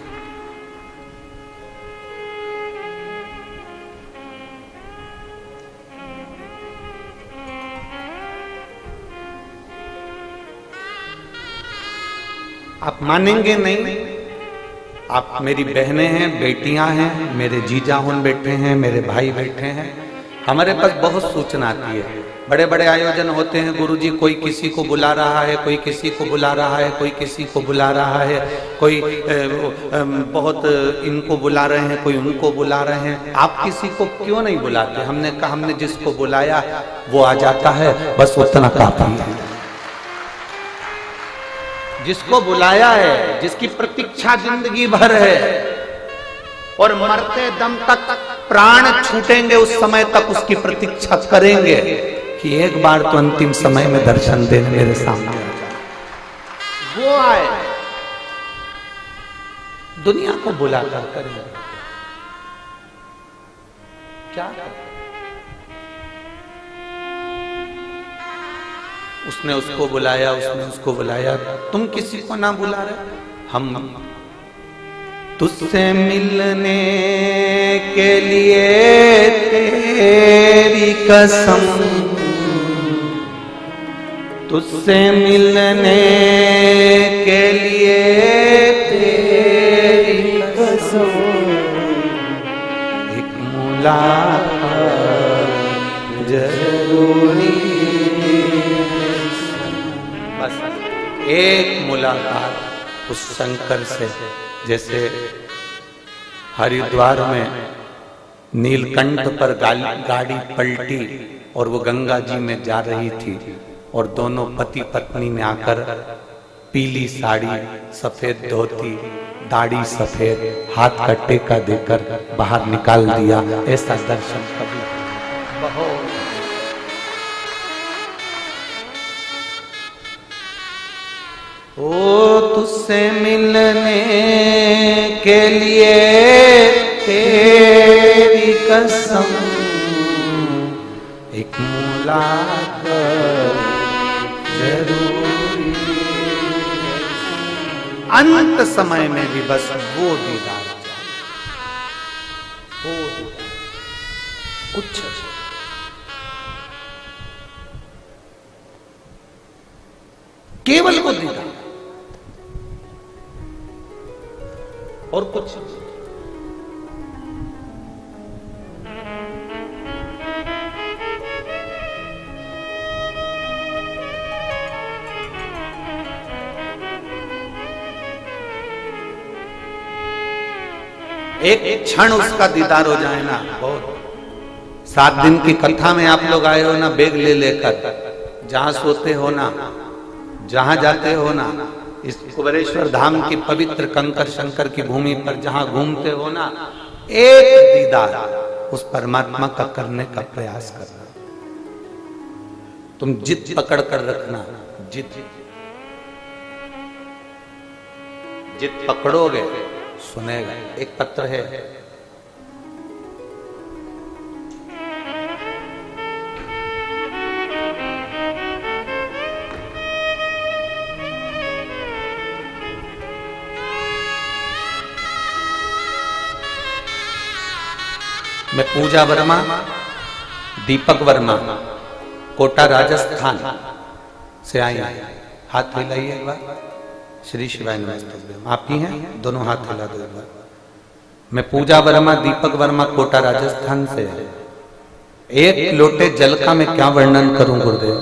आप मानेंगे नहीं, आप मेरी बहनें हैं, बेटियां हैं, मेरे जीजा हुन बैठे हैं, मेरे भाई बैठे हैं। हमारे पास बहुत सूचना आती है, बड़े बड़े आयोजन होते हैं, गुरुजी कोई किसी को बुला रहा है, कोई किसी को बुला रहा है, कोई किसी को बुला रहा है, कोई बहुत इनको बुला रहे हैं, कोई उनको बुला रहे हैं। आप किसी को क्यों नहीं बुलाते? हमने कहा हमने जिसको बुलाया वो आ जाता है, बस उतना काफी है। जिसको बुलाया है, जिसकी प्रतीक्षा जिंदगी भर है और मरते दम तक प्राण छूटेंगे उस समय तक उसकी प्रतीक्षा करेंगे कि एक बार तो अंतिम समय में दर्शन देने मेरे सामने आ जाए, वो आए। दुनिया को बुलाकर करेंगे क्या करें? उसने उसको बुलाया, उसने उसको बुलाया, तुम किसी को ना बुला रहे। हम तुझसे मिलने के लिए तेरी कसम, तुझसे मिलने के लिए तेरी कसम, मुलाकात जरूरी। बस एक मुलाकात उस शंकर से, जैसे हरिद्वार में नीलकंठ पर गाड़ी पलटी और वो गंगा जी में जा रही थी और दोनों पति पत्नी ने आकर पीली साड़ी, सफेद धोती, दाढ़ी सफेद, हाथ का टेका देकर बाहर निकाल दिया। ऐसा दर्शन कभी बहुत। ओ तुझसे मिलने के लिए तेरी कसम, एक मुलाकात जरूरी। अंत समय में भी बस वो दीदार चाहिए, वो दीदार, कुछ केवल वो दीदार और कुछ। एक क्षण उसका दीदार हो जाए ना, बहुत। 7 दिन की कथा में आप लोग आए हो ना, बैग ले लेकर, जहां सोते हो ना, जहां जाते हो ना, इस कुबेरेश्वर धाम की पवित्र कंकर शंकर की भूमि पर जहां घूमते हो ना, एक दीदार उस परमात्मा का करने का प्रयास करना। तुम जिद पकड़ कर रखना, जिद पकड़ोगे सुनेगा। एक पत्र है, मैं पूजा वर्मा, दीपक वर्मा, कोटा राजस्थान से आई। हाथ मिलाइए एक बार। श्री शिवाय नमस्ते। आप ही हैं? दोनों हाथ हिला दो एक बार। मैं पूजा वर्मा, दीपक वर्मा, कोटा राजस्थान से। एक लोटे जल का मैं क्या वर्णन करूं गुरुदेव।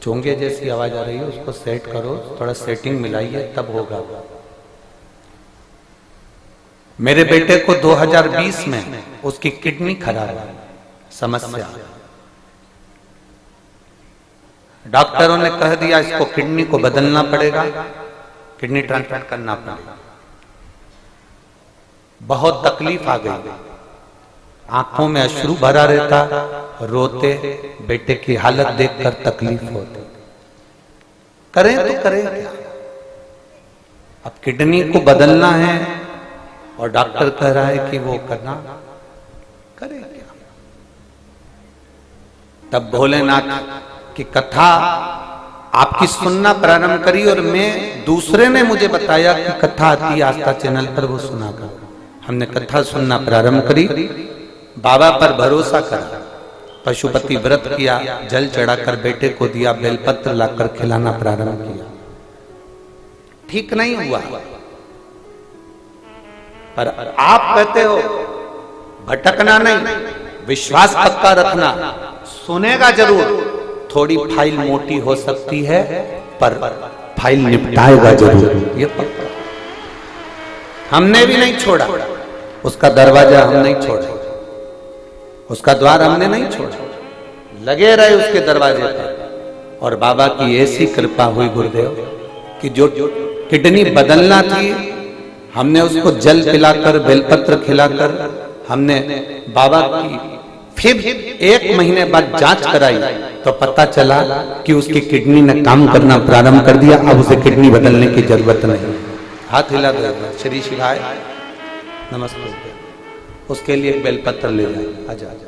चोंगे जैसी आवाज आ रही है, उसको सेट करो, थोड़ा सेटिंग मिलाइए, तब होगा। मेरे बेटे को 2020 में उसकी किडनी खराब है, समस्या। डॉक्टरों ने कह दिया इसको किडनी को बदलना पड़ेगा, किडनी ट्रांसप्लांट करना पड़ेगा। बहुत तकलीफ आ गई, आंखों में अश्रु भरा रहता, रोते, बेटे की हालत देखकर तकलीफ होती। करें तो करें क्या? अब किडनी को बदलना है और डॉक्टर कह रहा है कि वो करना, करें क्या? तब भोलेनाथ की कथा आपकी सुनना प्रारंभ करी और मैं, दूसरे ने मुझे बताया कि कथा आती है आस्था चैनल पर, वो सुना कर हमने कथा सुनना प्रारंभ करी। बाबा पर भरोसा करा, पशुपति व्रत किया, जल चढ़ाकर बेटे को दिया, बेलपत्र लाकर खिलाना प्रारंभ किया। ठीक नहीं हुआ, पर आप कहते हो भटकना नहीं, विश्वास पक्का रखना, सुनेगा जरूर। थोड़ी फाइल मोटी हो सकती है पर फाइल निपटाएगा जरूर, ये पक्का। हमने भी नहीं छोड़ा उसका दरवाजा, हम नहीं छोड़ा उसका द्वार, हमने नहीं छोड़ा, लगे रहे उसके दरवाजे पर। और बाबा की ऐसी कृपा हुई गुरुदेव कि जो किडनी बदलना थी, हमने उसको जल पिलाकर, बेलपत्र खिलाकर, हमने बाबा की फिर 1 महीने बाद जांच कराई तो पता चला कि उसकी किडनी ने काम करना प्रारंभ कर दिया। अब उसे किडनी बदलने की जरूरत नहीं। हाथ हिला दो, श्री शिवाय नमस्ते। उसके लिए एक बेलपत्र ले जाए, आजा आजा।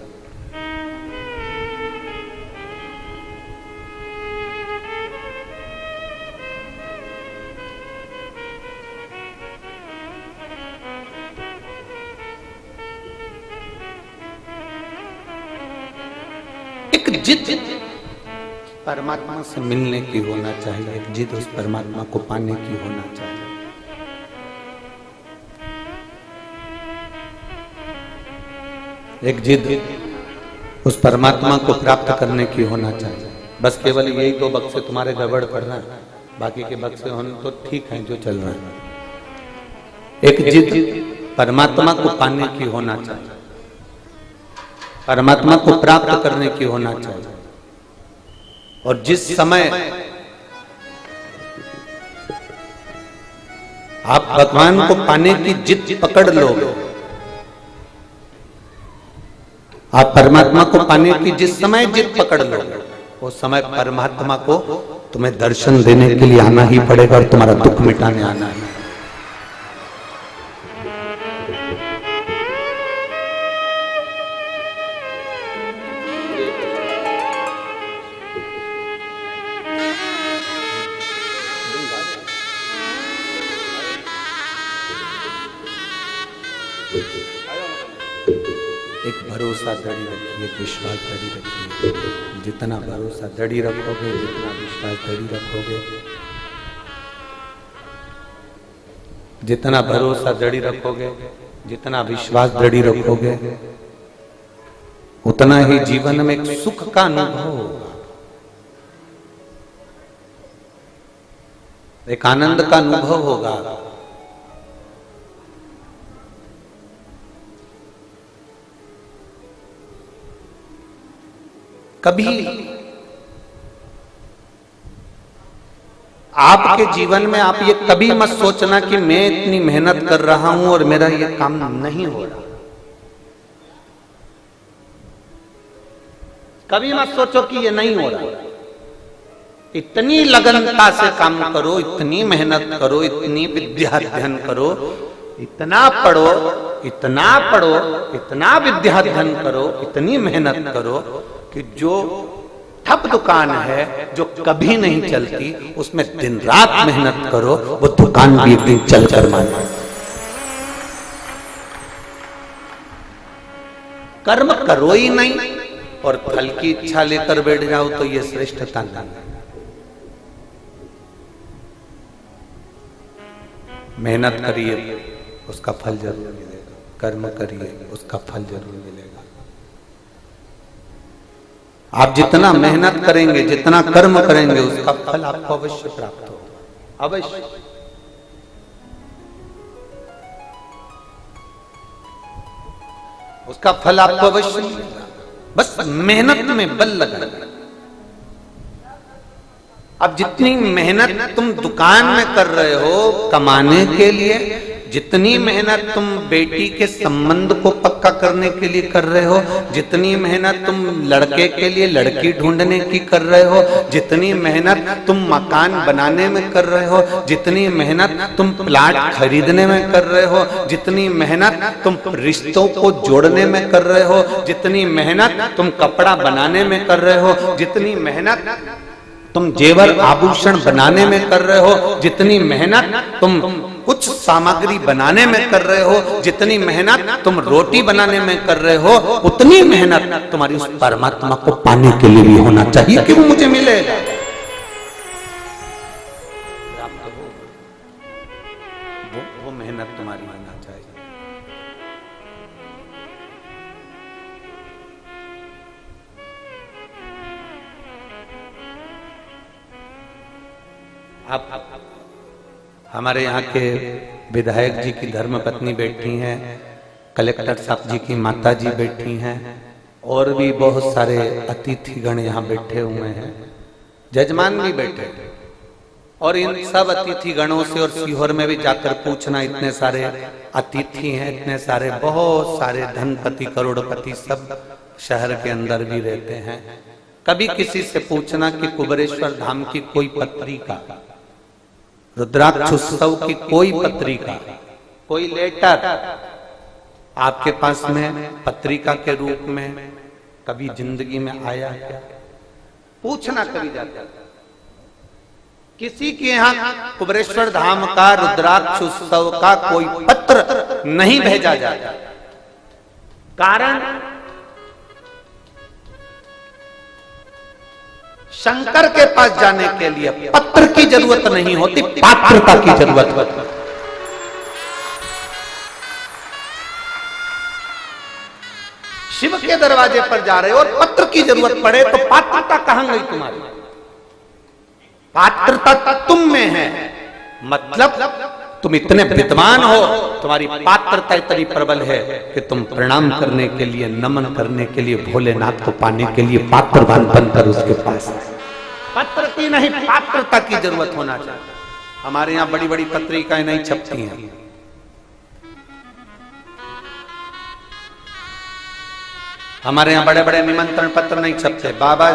एक जिद परमात्मा से मिलने की होना चाहिए, एक जिद उस परमात्मा को पाने की होना चाहिए। एक जिद उस परमात्मा को प्राप्त करने की होना चाहिए। बस केवल यही दो बक्से तुम्हारे गड़बड़ कर रहे हैं, बाकी के बक्से होने तो ठीक है जो चल रहा है। एक जिद परमात्मा को पाने की होना चाहिए, परमात्मा को प्राप्त करने की होना चाहिए। और जिस समय आप भगवान को पाने की जिद पकड़ लोगे, आप परमात्मा को पाने की जिस समय जिद पकड़ लोगे, उस समय परमात्मा को तुम्हें दर्शन देने के लिए आना ही पड़ेगा और तुम्हारा दुख मिटाने आना है। एक भरोसा दृढ़ रखिए, एक विश्वास दृढ़ रखिए। जितना भरोसा दृढ़ रखोगे, जितना विश्वास दृढ़ रखोगे, जितना भरोसा दृढ़ रखोगे, जितना विश्वास दृढ़ रखोगे, उतना ही जीवन में एक सुख का अनुभव होगा, एक आनंद का अनुभव होगा। कभी आपके जीवन में आप ये कभी मत सोचना कि मैं इतनी मेहनत कर रहा हूं और मेरा ये काम नहीं हो रहा। कभी मत सोचो कि ये नहीं हो रहा। इतनी लगनता से काम करो, इतनी मेहनत करो, इतनी विद्या अध्ययन करो, इतना पढ़ो, इतना पढ़ो, इतना विद्या अध्ययन करो, इतनी मेहनत करो कि जो ठप दुकान है जो कभी नहीं चलती, उसमें दिन रात मेहनत करो, वो दुकान भी एक दिन चल कर माने। कर्म करो ही नहीं और फल की इच्छा लेकर बैठ जाओ तो ये श्रेष्ठता नहीं। मेहनत करिए, उसका फल जरूर मिलेगा। कर्म करिए, उसका फल जरूर मिलेगा। आप जितना मेहनत करेंगे, जितना कर्म करेंगे, उसका फल आपको अवश्य प्राप्त होगा, अवश्य। उसका फल आपको अवश्य मिलेगा। बस मेहनत में बल लगाना। अब जितनी मेहनत तुम दुकान में कर रहे हो कमाने के लिए, जितनी मेहनत तुम बेटी के संबंध को पक्का करने के लिए कर रहे हो, जितनी मेहनत तुम लड़के के लिए लड़की ढूंढने की कर रहे हो, जितनी मेहनत तुम मकान बनाने में कर रहे हो, जितनी मेहनत तुम प्लाट खरीदने में कर रहे हो, जितनी मेहनत तुम रिश्तों को जोड़ने में कर रहे हो, जितनी मेहनत तुम कपड़ा बनाने में कर रहे हो, जितनी मेहनत तुम जेवर आभूषण बनाने में कर रहे हो, जितनी मेहनत तुम कुछ सामग्री बनाने में कर रहे हो, जितनी मेहनत तुम रोटी बनाने में कर रहे हो, उतनी मेहनत तुम्हारी उस परमात्मा को पाने के लिए भी होना चाहिए कि वो मुझे मिलेगा। वो मेहनत तुम्हारी होना चाहिए। आप हमारे यहाँ के विधायक जी की धर्मपत्नी बैठी हैं, कलेक्टर साहब जी की माता जी बैठी हैं, और भी बहुत सारे अतिथिगण यहाँ बैठे हुए हैं, जजमान भी बैठे हैं। और इन सब अतिथिगणों से और सीहोर में भी जाकर पूछना, इतने सारे अतिथि हैं, इतने सारे बहुत सारे धनपति करोड़पति सब शहर के अंदर भी रहते हैं। कभी किसी से पूछना कि कुबेरेश्वर धाम की कोई पत्रिका, रुद्राक्ष उत्सव की कोई पत्रिका, कोई लेटर आपके पास में पत्रिका के रूप में कभी जिंदगी में आया क्या? पूछना कभी जाता। किसी के यहाँ कुबेरेश्वर धाम का रुद्राक्ष उत्सव का कोई पत्र नहीं भेजा जाता। कारण शंकर के पास जाने के लिए पत्र की जरूरत नहीं होती, पात्रता की जरूरत होती। शिव के दरवाजे पर जा रहे हो और पत्र की जरूरत पड़े तो पात्रता कहां गई तुम्हारी? पात्रता तुम में है, मतलब तुम इतने विद्वान हो, तुम्हारी पात्रता इतनी प्रबल है कि तुम प्रणाम करने के लिए, नमन करने के लिए, भोलेनाथ को पाने के लिए पात्रवान बनकर उसके पास। पत्र की नहीं, पात्रता की जरूरत होना चाहिए। हमारे यहाँ बड़ी बड़ी पत्रिकाएं नहीं छपती हैं, हमारे यहाँ बड़े बड़े निमंत्रण पत्र नहीं छपते। बाबा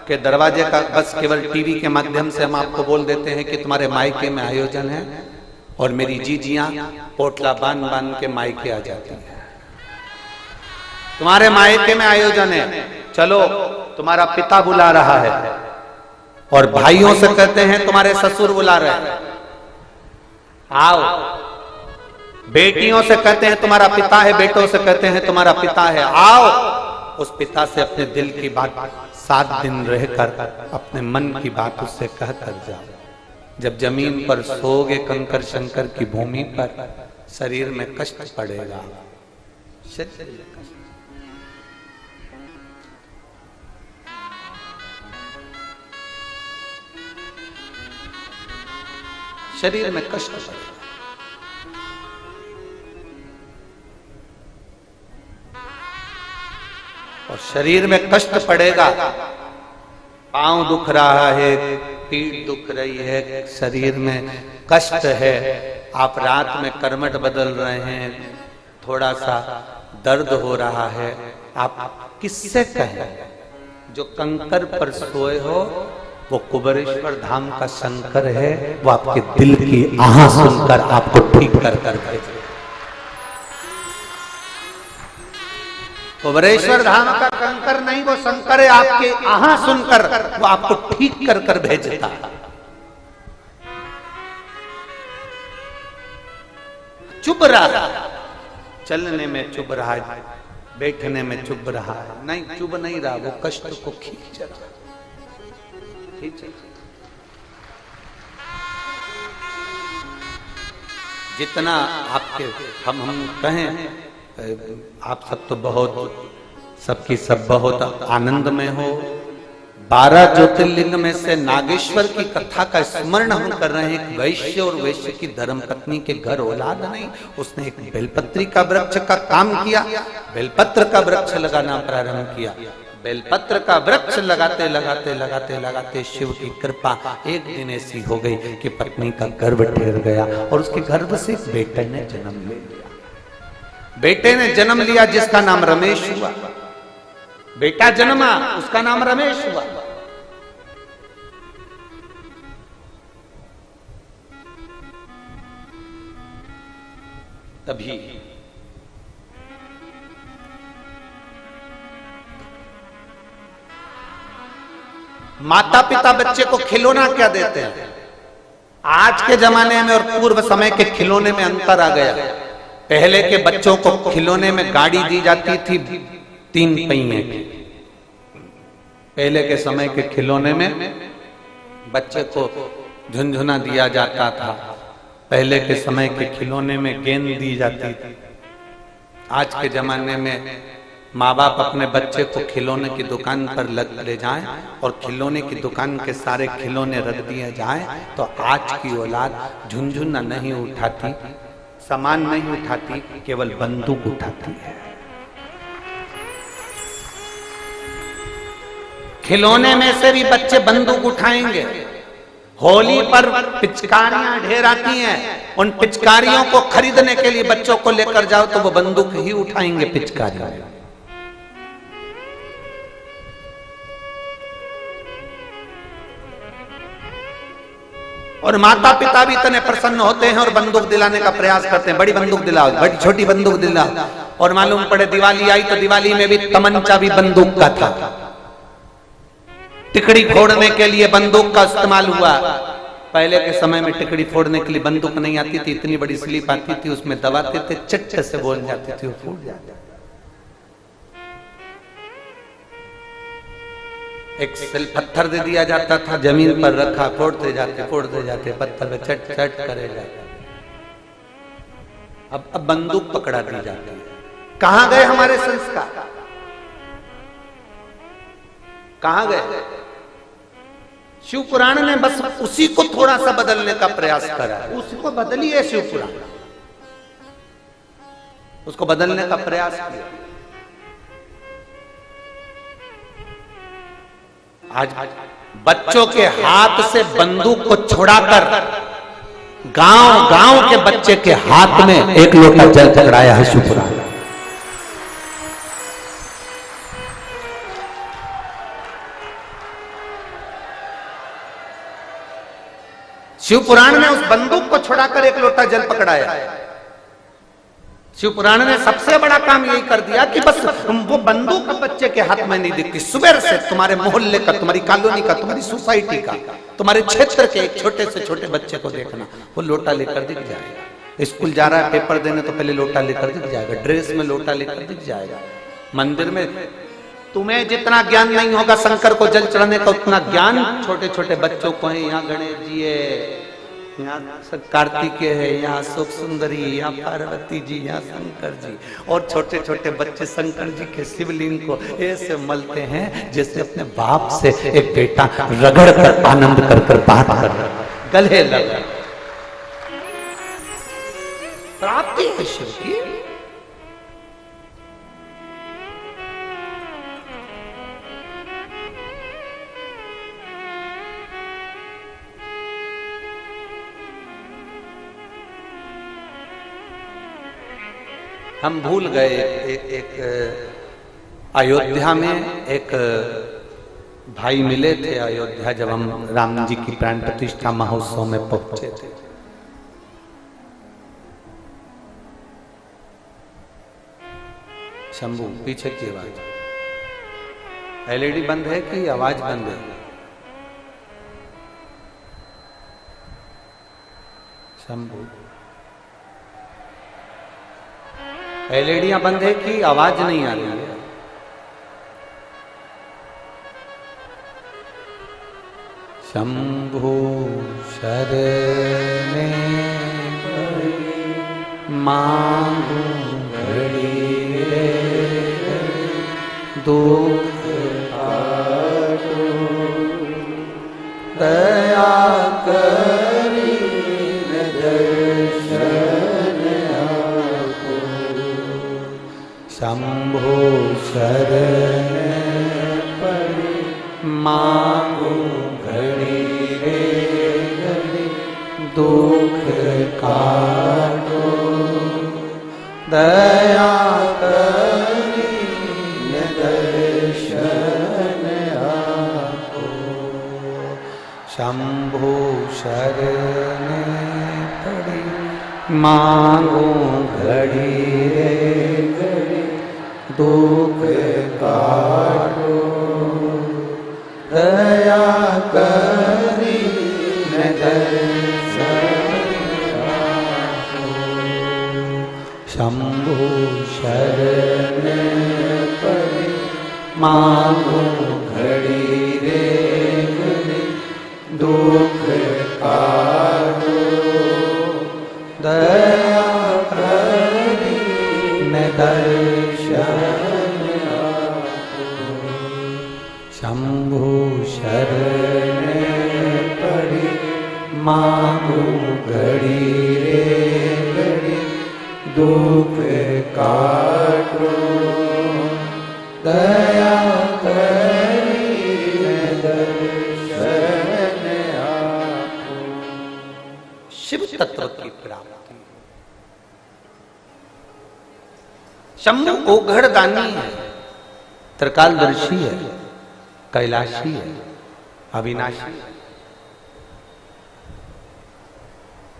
के दरवाजे का बस केवल टीवी के माध्यम से हम आपको बोल देते हैं कि तुम्हारे मायके में आयोजन है, और मेरी जीजियां पोटला बांध बांध के मायके आ जाती है। तुम्हारे मायके में आयोजन है, चलो तुम्हारा पिता बुला रहा है, और भाइयों से कहते हैं तुम्हारे ससुर बुला रहे हैं, आओ। बेटियों से कहते हैं तुम्हारा पिता है, बेटों से कहते हैं तुम्हारा पिता है, आओ। उस पिता से अपने दिल की बात 7 दिन रहकर अपने मन की बात उससे कह कर जाओ। जब जमीन पर सोओगे कंकर शंकर की भूमि पर, शरीर में कष्ट पड़ेगा, शरीर में कष्ट पड़ेगा। और शरीर में कष्ट पड़ेगा, पांव दुख रहा है, पीठ दुख रही है, शरीर में कष्ट है, आप रात में करवट बदल रहे हैं, थोड़ा सा दर्द हो रहा है, आप किससे कहें? जो कंकर पर सोए हो वो कुबेरेश्वर धाम का शंकर है, वो आपके दिल की आह सुनकर आपको ठीक कर कर भेजे। कुबेरेश्वर धाम का कंकर नहीं, वो शंकर है, आपके आह सुनकर वो आपको ठीक कर कर भेजता। चुप रहा, चलने में चुप रहा, बैठने में चुप रहा, नहीं चुप नहीं रहा, वो कष्ट को खींच रहा। जितना आपके हम कहें, आप सब तो बहुत, सबकी सब बहुत आनंद में हो। 12 ज्योतिर्लिंग में से नागेश्वर की कथा का स्मरण हम कर रहे हैं। एक वैश्य और वैश्य की धर्मपत्नी के घर औलाद नहीं, उसने एक बेलपत्री का वृक्ष का काम किया, बेलपत्र का वृक्ष लगाना प्रारंभ किया। बेलपत्र का वृक्ष लगाते लगाते लगाते लगाते शिव की कृपा एक दिन ऐसी हो गई कि पत्नी का गर्भ ठहर गया और उसके गर्भ से बेटे ने जन्म ले लिया। बेटे ने जन्म लिया जिसका नाम रमेश हुआ। बेटा जन्मा, उसका नाम रमेश हुआ। तभी माता पिता बच्चे को खिलौना क्या देते हैं? आज के जमाने में और पूर्व समय के खिलौने में अंतर आ गया। पहले के बच्चों को खिलौने में गाड़ी दी जाती थी 3 पहिए की। पहले के समय के खिलौने में बच्चे को झुनझुना दिया जाता था। पहले के समय के खिलौने में गेंद दी जाती थी। आज के जमाने में माँ बाप अपने बच्चे को खिलौने की दुकान पर ले जाएं और खिलौने की दुकान के सारे खिलौने रख दिए जाएं, तो आज की औलाद झुनझुना नहीं उठाती, सामान नहीं उठाती, केवल बंदूक उठाती है। खिलौने में से भी बच्चे बंदूक उठाएंगे। होली पर पिचकारियां ढेर आती हैं, उन पिचकारियों को खरीदने के लिए बच्चों को लेकर जाओ तो वो बंदूक ही उठाएंगे पिचकारियां। और माता पिता भी इतने प्रसन्न होते हैं और बंदूक दिलाने का प्रयास करते हैं। बड़ी बंदूक दिलाओ, बड़ी छोटी बंदूक दिलाओ। और मालूम पड़े दिवाली आई तो दिवाली में भी तमंचा भी बंदूक का था। टिकड़ी फोड़ने के लिए बंदूक का इस्तेमाल हुआ। पहले के समय में टिकड़ी फोड़ने के लिए बंदूक नहीं आती थी, इतनी बड़ी स्लिप आती थी, उसमें दबाते थे, चट्टे से बोल जाती थी, वो फूट जाती। एक सिल पत्थर दे दिया जाता था, जमीन पर रखा, फोड़ते जाते पत्थर पे चट चट करेगा। अब बंदूक पकड़ा दी जाती है। कहां गए हमारे संस्कार? कहां गए? शिव पुराण ने बस उसी को थोड़ा सा बदलने का प्रयास करा है। उसको बदलिए शिव पुराण, उसको बदलने का प्रयास किया। आज बच्चों के हाथ से बंदूक को छुड़ाकर गांव गांव के बच्चे के हाथ में एक लोटा जल पकड़ाया है शिव पुराण। शिव पुराण ने उस बंदूक को छुड़ाकर एक लोटा जल पकड़ाया। शिव पुराण ने सबसे बड़ा काम यही कर दिया कि बस वो बंदूक बच्चे के हाथ में नहीं दिखती। सुबह से तुम्हारे मोहल्ले का, तुम्हारी कॉलोनी का, तुम्हारी सोसाइटी का, तुम्हारे क्षेत्र के एक छोटे से छोटे बच्चे को देखना, वो लोटा लेकर दिख जाएगा। स्कूल जा रहा है पेपर देने तो पहले लोटा लेकर दिख जाएगा, ड्रेस में लोटा लेकर दिख जाएगा। मंदिर में तुम्हें जितना ज्ञान नहीं होगा शंकर को जल चढ़ाने का, उतना ज्ञान छोटे छोटे बच्चों को है। यहाँ गणेश जी है, यहाँ कार्तिकेय है, यहाँ अशोक सुंदरी, यहाँ पार्वती जी, यहाँ शंकर जी, और छोटे छोटे बच्चे शंकर जी के शिवलिंग को ऐसे मलते हैं जैसे अपने बाप से एक बेटा रगड़ कर आनंद कर बात कर गले लगा। प्राप्ति है शिव की। हम भूल गए एक अयोध्या में एक भाई मिले थे अयोध्या, जब हम राम जी की प्राण प्रतिष्ठा महोत्सव में पहुंचे थे। शंभू पीछे की आवाज, एलईडी बंद है कि आवाज बंद है? शंभू एलईडियां बंद है कि आवाज नहीं आ रही है? शंभु शरणे मांगू घड़ी रे दुख काटो दया करी दर्शन शंभो शरण पड़ी मांगो घड़ी रे घड़ी दुख काटो दया करी दर्शन आपो। शंभो शरण पड़ी मांगो घड़ी रे दुख काटो दया करी दर्शन आपो। शंभु शरण पड़ी मांगो घड़ी रे घड़ी दुख काटो दया करी दर्शन आपो। शंभु शरण पड़ी मांगो घड़ी रे घड़ी दुख काटो दया करी दर्शन आपो। शिव तत्व की प्राप्ति। शंभु ओघड़दानी है, त्रिकालदर्शी है, कैलाशी है, अविनाशी है।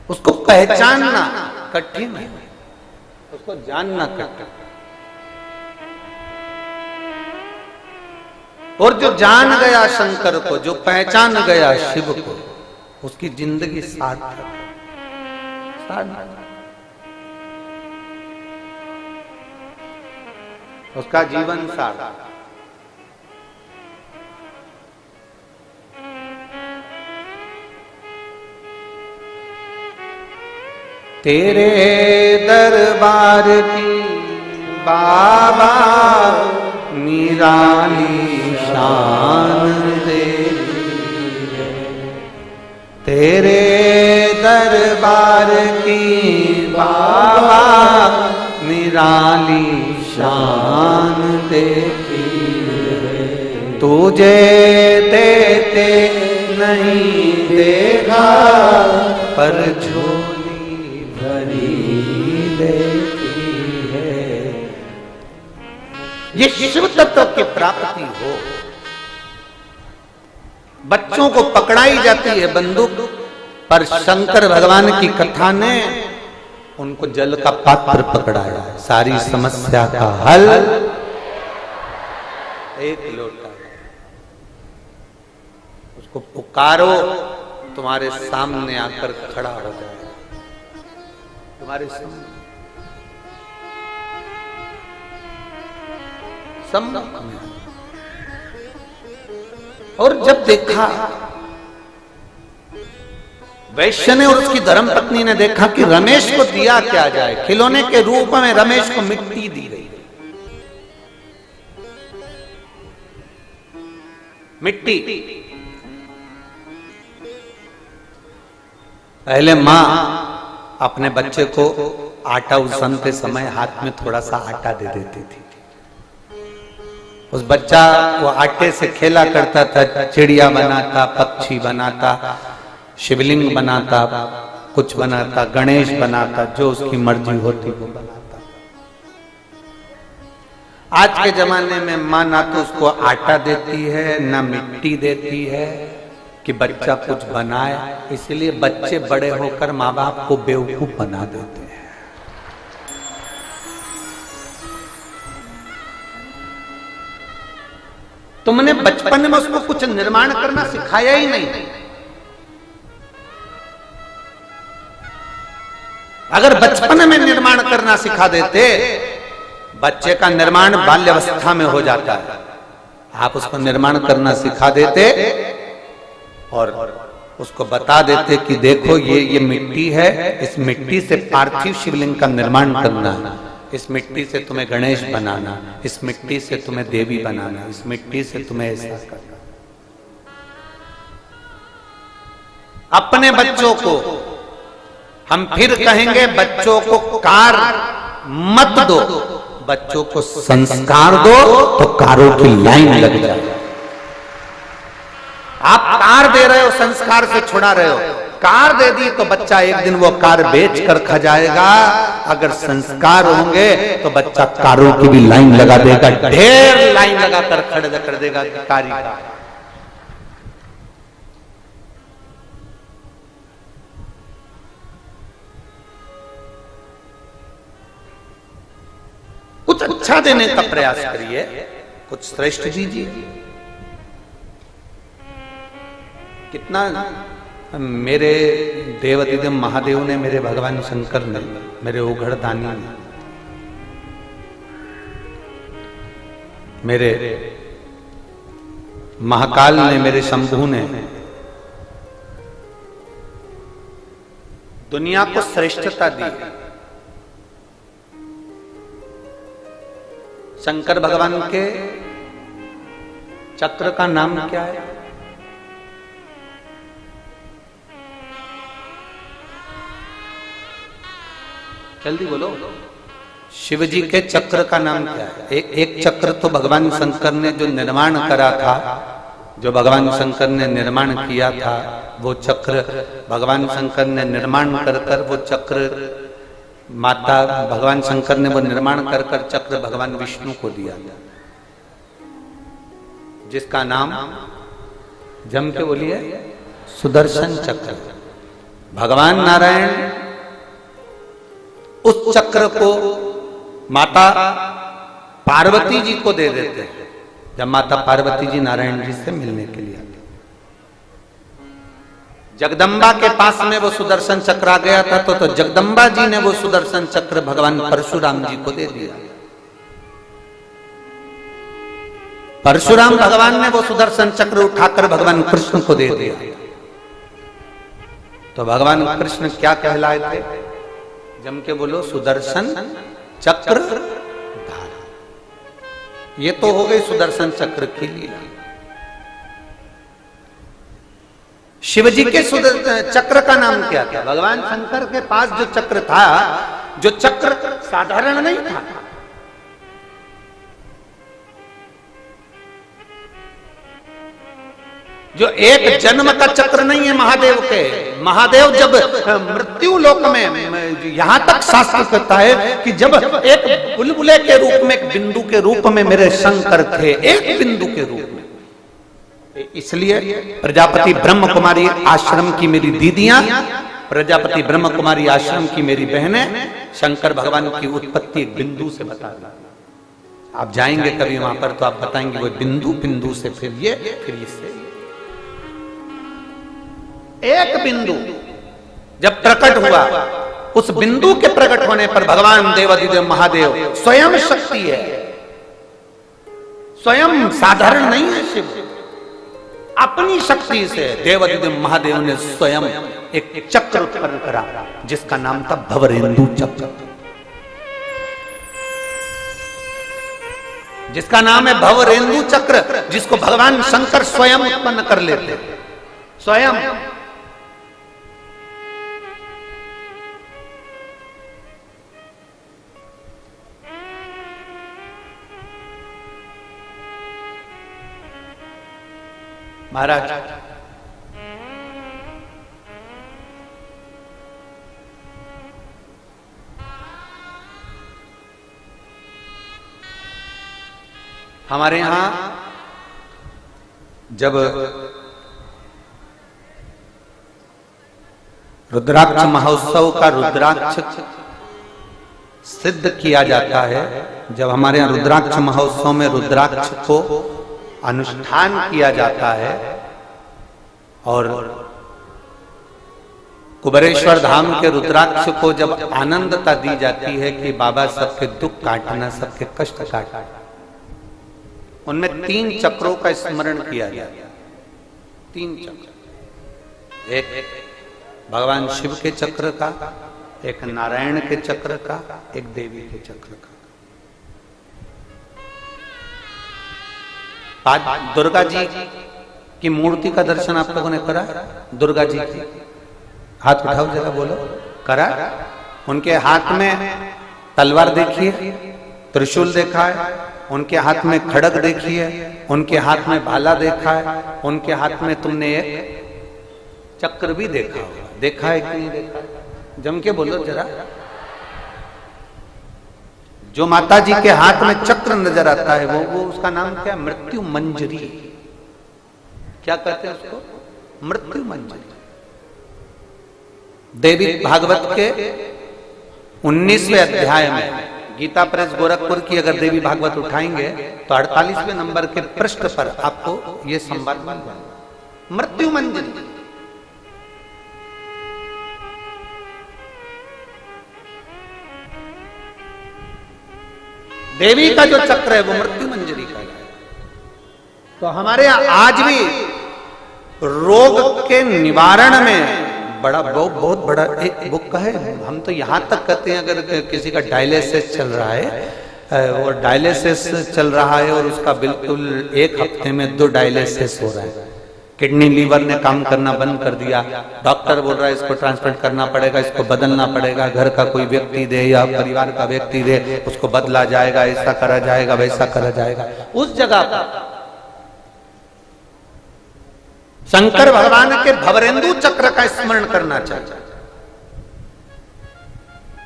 उसको पहचानना कठिन है, उसको जानना कठिन। और जो जान गया शंकर को, जो पहचान गया शिव को, उसकी जिंदगी सार्थक है। उसका जीवन सार्थक। तेरे दरबार की बाबा निराली शान तेरे दरबार की बाबा निराली शान देखी है, तुझे देते नहीं देखा पर झोली भरी देखी है। ये शिव तत्व की प्राप्ति हो। बच्चों को पकड़ाई जाती है बंदूक, पर शंकर भगवान की कथा ने उनको जल का पात्र पकड़ाया। सारी समस्या का हल एक लोटा। उसको पुकारो, तुम्हारे सामने आकर खड़ा हो जाए, तुम्हारे सामने सम्मुख में। और जब देखा वैश्य ने और उसकी धर्मपत्नी ने देखा कि रमेश को दिया क्या जाए, खिलौने के रूप में रमेश को मिट्टी दी गई। मिट्टी। पहले मां अपने बच्चे को आटा उसनते समय हाथ में थोड़ा सा आटा दे देती थी। उस बच्चा वो आटे से खेला करता था, चिड़िया बनाता, पक्षी बनाता, शिवलिंग बनाता, कुछ बनाता, गणेश बनाता, जो उसकी मर्जी होती वो बनाता। आज के जमाने में मां ना तो उसको आटा देती है ना मिट्टी देती है कि बच्चा कुछ बनाए, इसलिए बच्चे बड़े होकर माँ बाप को बेवकूफ बना देते हैं। तुमने बचपन में उसको कुछ निर्माण करना सिखाया ही नहीं। अगर बचपन में निर्माण करना सिखा देते, बच्चे का निर्माण बाल्यावस्था में हो जाता है। आप उसको निर्माण करना सिखा देते और उसको बता देते कि देखो ये मिट्टी है, इस मिट्टी से पार्थिव शिवलिंग का निर्माण करना है, इस मिट्टी से तुम्हें गणेश बनाना, इस मिट्टी से तुम्हें देवी बनाना, इस मिट्टी से तुम्हें ऐसा करना। अपने बच्चों को हम फिर कहेंगे, बच्चों को कार मत दो, बच्चों को संस्कार दो तो कारों की लाइन लग जाए। आप कार दे रहे हो, संस्कार से छुड़ा रहे हो। कार दे दी तो बच्चा एक दिन वो कार बेच कर खा जाएगा। अगर संस्कार होंगे तो बच्चा कारों की भी लाइन लगा देगा, ढेर लाइन लगाकर खड़ा कर देगा कारी का। कुछ अच्छा देने का प्रयास करिए, कुछ श्रेष्ठ दीजिए। कितना मेरे देवाधिदेव महादेव ने, मेरे भगवान शंकर ने, मेरे उघड़दानी ने, मेरे महाकाल ने, मेरे शंभू ने दुनिया को श्रेष्ठता दी। शंकर भगवान के चक्र का नाम क्या है? जल्दी बोलो। शिव जी के चक्र का नाम क्या है? एक चक्र तो भगवान शंकर ने जो निर्माण करा था, जो भगवान शंकर ने निर्माण किया था, वो चक्र भगवान शंकर ने निर्माण कर वो चक्र माता भगवान शंकर ने वो निर्माण कर चक्र भगवान विष्णु को दिया, जिसका नाम जम के बोलिए सुदर्शन चक्र। भगवान नारायण उस चक्र को माता पार्वती जी को दे देते हैं, जब माता पार्वती जी नारायण जी से मिलने के लिए आते। जगदम्बा के पास में वो सुदर्शन चक्र आ गया था, तो जगदम्बा जी ने वो सुदर्शन चक्र भगवान परशुराम जी को दे दिया। परशुराम भगवान ने वो सुदर्शन चक्र उठाकर भगवान कृष्ण को दे दिया। तो भगवान कृष्ण क्या कहलाए थे? जम के बोलो, सुदर्शन चक्र धारा। ये तो हो गई सुदर्शन चक्र की लीला। शिवजी के चक्र का नाम क्या था? भगवान शंकर के पास जो चक्र था, जो चक्र साधारण नहीं था, जो एक जन्म का चक्र नहीं है महादेव के। महादेव जब मृत्यु लोक में, यहां तक शास्त्र कहता है कि जब एक बुलबुले के रूप में, एक बिंदु के रूप में मेरे शंकर थे, एक बिंदु के रूप में। इसलिए प्रजापति ब्रह्म कुमारी आश्रम की मेरी दीदियां, प्रजापति ब्रह्म कुमारी आश्रम की मेरी बहनें, शंकर भगवान की उत्पत्ति एक बिंदु से बता दी। आप जाएंगे कभी वहां पर तो आप बताएंगे वो बिंदु, बिंदु से फिर ये, फिर इससे। एक बिंदु जब प्रकट हुआ, उस बिंदु के प्रकट होने पर भगवान देवाधिदेव महादेव स्वयं शक्ति है, स्वयं साधारण नहीं है शिव। अपनी शक्ति से देवाधिदेव महादेव ने स्वयं एक चक्र उत्पन्न करा, जिसका नाम था भवरेंदु चक्र, जिसका नाम है भवरेंदु चक्र, जिसको भगवान शंकर स्वयं उत्पन्न कर लेते, स्वयं। महाराज हमारे यहां जब रुद्राक्ष महोत्सव का रुद्राक्ष सिद्ध किया जाता है, जब हमारे यहां रुद्राक्ष महोत्सव में रुद्राक्ष को अनुष्ठान किया जाता है और कुबेरेश्वर धाम के रुद्राक्ष को जब आनंदता दी जाती है कि बाबा सबके दुख काटना, सबके कष्ट काटना, उनमें 3 चक्रों का स्मरण किया जाता है। 3 चक्र, एक भगवान शिव के चक्र का, एक नारायण के चक्र का, एक देवी के चक्र का। आज दुर्गा जी की मूर्ति का दर्शन आप लोगों ने करा? दुर्गा जी की हाथ उठाओ जरा, बोलो करा? उनके हाथ में तलवार देखिए, त्रिशूल देखा है, उनके हाथ में खड़ग देखी है, उनके हाथ में भाला देखा है, उनके हाथ में तुमने एक चक्र भी देखा होगा। देखा है कि नहीं देखा? जम के बोलो जरा। जो माता जी के हाथ में चक्र नजर आता है वो उसका नाम क्या? मृत्यु मंजरी। क्या कहते हैं उसको? मृत्यु मंजरी। देवी भागवत के 19वें अध्याय में, गीता प्रेस गोरखपुर की अगर देवी भागवत उठाएंगे तो 48वें नंबर के पृष्ठ पर आपको यह संवाद मिल जाएगा। मृत्यु मंजरी। देवी का जो चक्र है वो मृत्यु मंजरी का है। तो हमारे आज भी रोग के निवारण में बहुत बड़ा एक बुक है। हम तो यहां तक कहते हैं अगर किसी का डायलिसिस चल रहा है और डायलिसिस चल रहा है और उसका बिल्कुल 1 हफ्ते में 2 डायलिसिस हो रहा है, किडनी लीवर ने काम करना बंद कर दिया, डॉक्टर बोल रहा है इसको ट्रांसप्लांट करना पड़ेगा, इसको बदलना पड़ेगा, घर का कोई व्यक्ति दे या परिवार का व्यक्ति दे, उसको बदला जाएगा, ऐसा करा जाएगा, वैसा करा जाएगा। उस जगह पर शंकर भगवान के भवरेंदु चक्र का स्मरण करना चाहिए।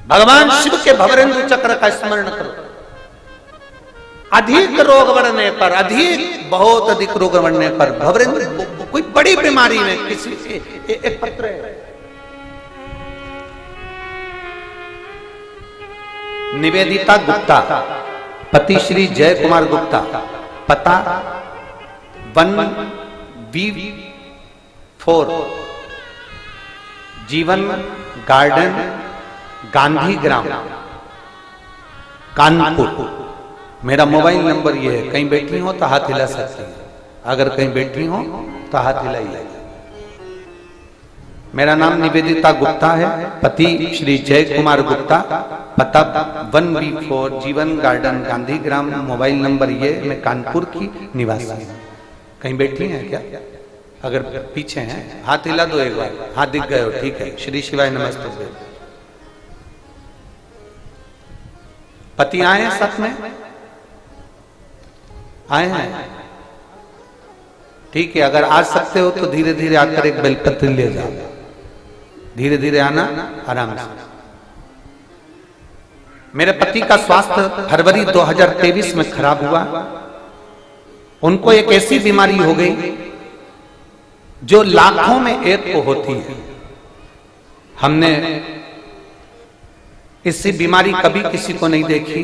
भगवान शिव के भवरेंदु चक्र का स्मरण करो। अधिक रोग बढ़ने पर, बहुत अधिक रोग बढ़ने पर, भवरेंदु कोई बड़ी बीमारी में किसी एक पत्र है, निवेदिता गुप्ता, पति श्री जय कुमार गुप्ता, पता 1B4 जीवन गार्डन, गांधी ग्राम, कानपुर। मेरा मोबाइल नंबर ये है, कहीं बैठी हो तो हाथ हिला सकती है, अगर कहीं बैठी हो तो हाथ हिलाइए। मेरा नाम निवेदिता गुप्ता है, पति श्री जय कुमार गुप्ता, पता 1B4 जीवन गार्डन, गांधी ग्राम, मोबाइल नंबर ये, मैं कानपुर की निवासी हूं। कहीं बैठी हैं क्या? अगर पीछे हैं हाथ हिला दो एक बार, हाथ दिख गए हो, ठीक है। श्री शिवाय नमस्ते। पति आए हैं साथ में, आए हैं, ठीक है। अगर आ सकते हो तो धीरे धीरे आकर एक बेलपत्र ले जाओ, धीरे धीरे आना, आराम से। मेरे पति का स्वास्थ्य फरवरी 2023 में खराब हुआ। उनको एक ऐसी बीमारी हो गई जो लाखों में एक को होती है। हमने इससी बीमारी कभी किसी को नहीं देखी।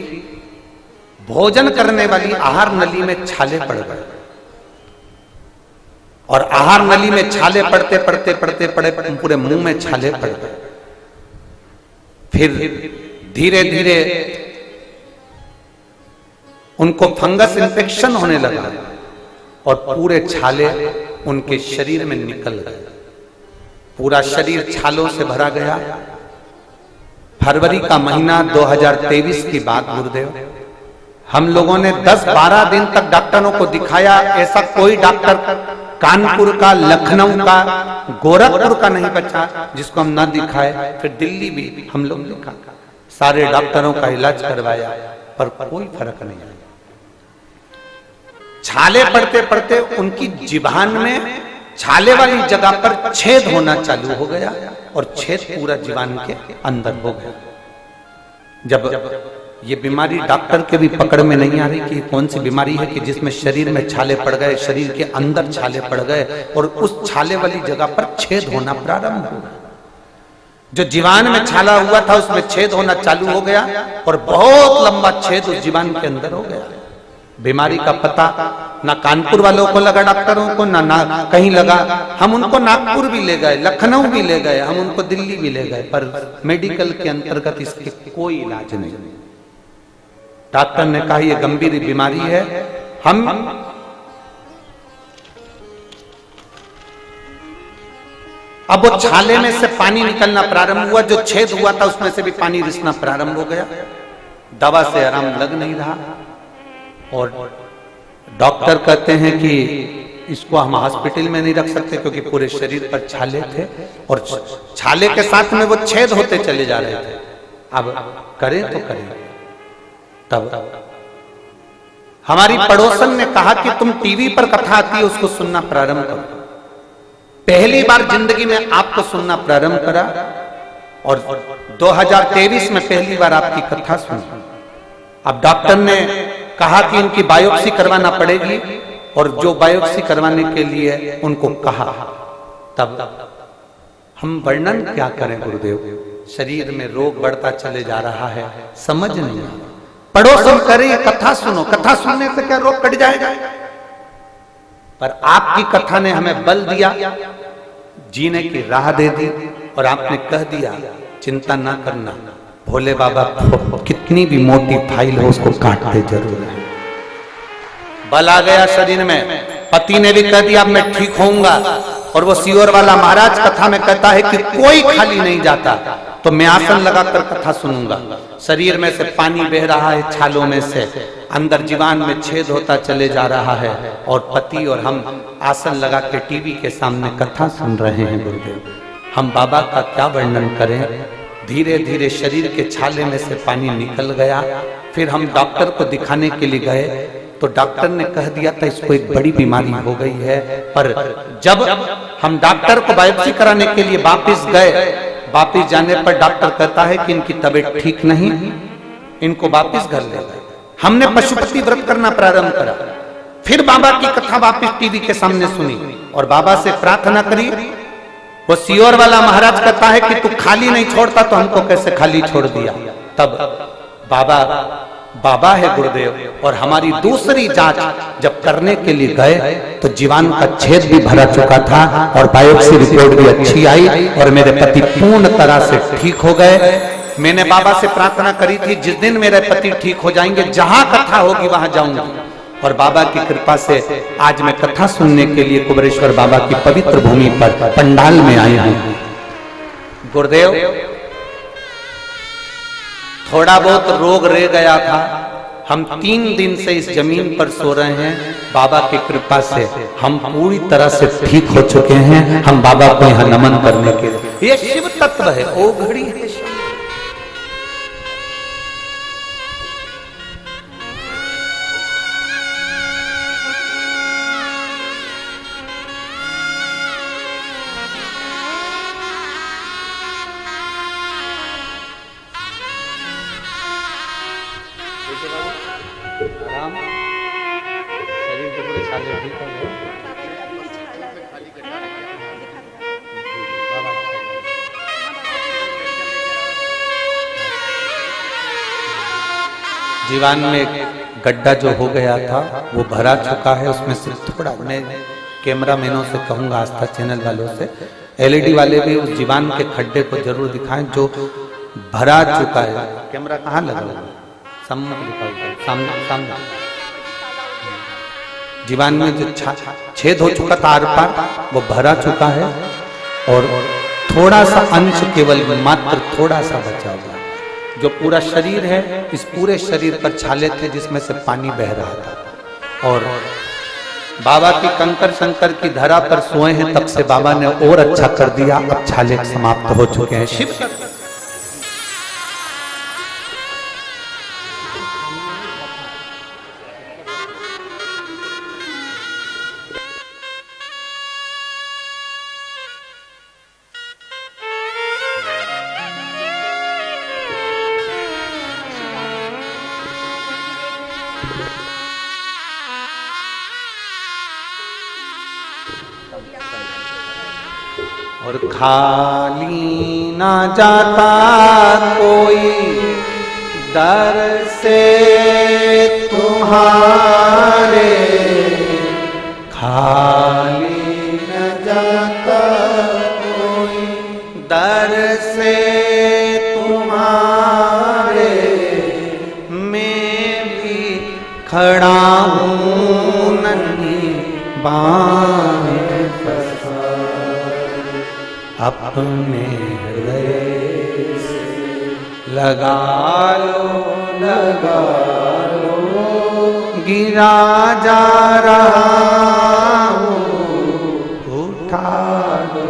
भोजन करने वाली आहार नली में छाले पड़ गए, और आहार नली में छाले पड़ते पड़ते पड़ते पड़े पूरे मुंह में छाले पड़ गए। फिर धीरे धीरे उनको फंगस इन्फेक्शन होने लगा और पूरे छाले उनके शरीर में निकल गए। पूरा शरीर छालों से भरा गया। फरवरी का महीना 2023 की बात गुरुदेव। हम लोगों ने 10-12 दिन तक डॉक्टरों को दिखाया। ऐसा कोई डॉक्टर कानपुर का, लखनऊ का, गोरखपुर का नहीं बचा जिसको हम ना दिखाए। फिर दिल्ली भी हम लोग दिखा, सारे डॉक्टरों का इलाज करवाया, पर कोई फर्क नहीं आया। छाले पड़ते पड़ते उनकी जिभान में छाले वाली जगह पर छेद होना चालू हो गया, और छेद पूरा जिभान के अंदर हो गया। जब ये बीमारी डॉक्टर के भी पकड़ में नहीं आ रही कि कौन सी बीमारी है कि जिसमें शरीर में छाले पड़ गए, शरीर के अंदर छाले पड़ गए, और उस छाले वाली जगह पर छेद होना प्रारंभ हो गया। जो जीवान में छाला हुआ था उसमें छेद होना चालू हो गया, और बहुत लंबा छेद उस जीवान के अंदर हो गया। बीमारी का पता ना कानपुर वालों को लगा, डॉक्टरों को ना कहीं लगा। हम उनको नागपुर भी ले गए, लखनऊ भी ले गए, हम उनको दिल्ली भी ले गए, पर मेडिकल के अंतर्गत इसके कोई इलाज नहीं। डॉक्टर ने कहा यह गंभीर बीमारी है। हम अब वो छाले में से पानी निकलना प्रारंभ हुआ, जो छेद हुआ था उसमें से भी पानी रिसना प्रारंभ हो गया। दवा से आराम लग नहीं रहा, और डॉक्टर कहते हैं कि इसको हम हॉस्पिटल में नहीं रख सकते क्योंकि पूरे शरीर पर छाले थे, और छाले के साथ में वो छेद होते चले जा रहे थे। अब करें तो करें। तब हमारी पड़ोसन ने कहा कि तुम टीवी पर कथा आती है उसको सुनना प्रारंभ करो। पहली बार जिंदगी में आपको सुनना प्रारंभ करा, और 2023 में पहली बार आपकी कथा सुनी। अब डॉक्टर ने कहा कि इनकी बायोप्सी करवाना पड़ेगी, और जो बायोप्सी करवाने के लिए उनको कहा। तब हम वर्णन क्या करें गुरुदेव, शरीर में रोग बढ़ता चले जा रहा है, समझ नहीं आ रहा। पड़ोसन करे कथा सुनो, कथा सुनने से क्या रोग कट जाएगा? पर आपकी कथा ने हमें बल दिया, जीने की राह दे दी, और आपने कह दिया चिंता ना करना, भोले बाबा कितनी भी मोटी फाइल हो उसको काटते जरूर है। बल आ गया शरीर में। पति ने भी कह दिया मैं ठीक होऊंगा, और वो सियोर वाला महाराज कथा में कहता है कि कोई खाली नहीं जाता, तो मैं आसन लगाकर कथा सुनूंगा। शरीर में से पानी बह रहा है, छालों में से अंदर जीवान में छेद होता चले जा रहा है, और पति और हम आसन लगा के टीवी के सामने कथा सुन रहे हैं। गुरुदेव, हम बाबा का क्या वर्णन करें। धीरे धीरे शरीर के छाले में से पानी निकल गया। फिर हम डॉक्टर को दिखाने के लिए गए, तो डॉक्टर ने कह दिया था इसको एक बड़ी बीमारी हो गई है। पर जब हम डॉक्टर को बायोप्सी कराने के लिए वापिस गए, वापिस जाने पर डॉक्टर कहता है कि इनकी तबीयत ठीक नहीं, इनको वापिस घर ले गए। हमने पशुपति व्रत करना प्रारंभ करा। फिर बाबा की कथा वापिस टीवी के सामने सुनी, और बाबा से प्रार्थना करी। वो सियोर वाला महाराज कहता है कि तू खाली नहीं छोड़ता, तो हमको कैसे खाली छोड़ दिया। तब बाबा है गुरुदेव, और हमारी दूसरी जांच जब करने के लिए गए तो जीवान का छेद भी भरा चुका था, और बायोप्सी रिपोर्ट भी अच्छी आई, और मेरे पति पूर्ण तरह से ठीक हो गए। मैंने बाबा से प्रार्थना करी थी जिस दिन मेरे पति ठीक हो जाएंगे, जहां कथा होगी वहां जाऊंगा, और बाबा की कृपा से आज मैं कथा सुनने के लिए कुबेरेश्वर बाबा की पवित्र भूमि पर पंडाल में आया हूं। गुरुदेव, थोड़ा बहुत रोग रह गया था, हम 3 दिन से इस जमीन पर सो रहे हैं। बाबा की कृपा से हम पूरी तरह से ठीक हो चुके हैं। हम बाबा को यहाँ नमन करने के लिए, ये शिव तत्व है, ओ घड़ी है शिव। जीवन में गड्ढा जो हो गया था वो भरा चुका है। उसमें से थोड़ा, मैं कैमरा मैनों से कहूंगा, आस्था चैनल वालों से, एलईडी वाले भी उस जीवन के खड्डे को जरूर दिखाएं जो भरा चुका है। कैमरा कहाँ लगा हुआ है? सामने जीवन में जो छेद हो चुका था आर पार, वो भरा चुका है और थोड़ा सा अंश, केवल मात्र थोड़ा सा बचा हुआ है। जो पूरा शरीर है, इस पूरे शरीर पर छाले थे जिसमें से पानी बह रहा था। और बाबा की कंकर शंकर की धरा पर सोए हैं, तब से बाबा ने और अच्छा कर दिया। अब छाले समाप्त हो चुके हैं। शिव और खाली ना जाता कोई दर से तुम्हारे, खाली न जाता कोई दर से तुम्हारे, मैं भी खड़ा हूँ नन्ही बाहें अपने हृदय से लगा लो, गिरा जा रहा हूँ, उठा लो,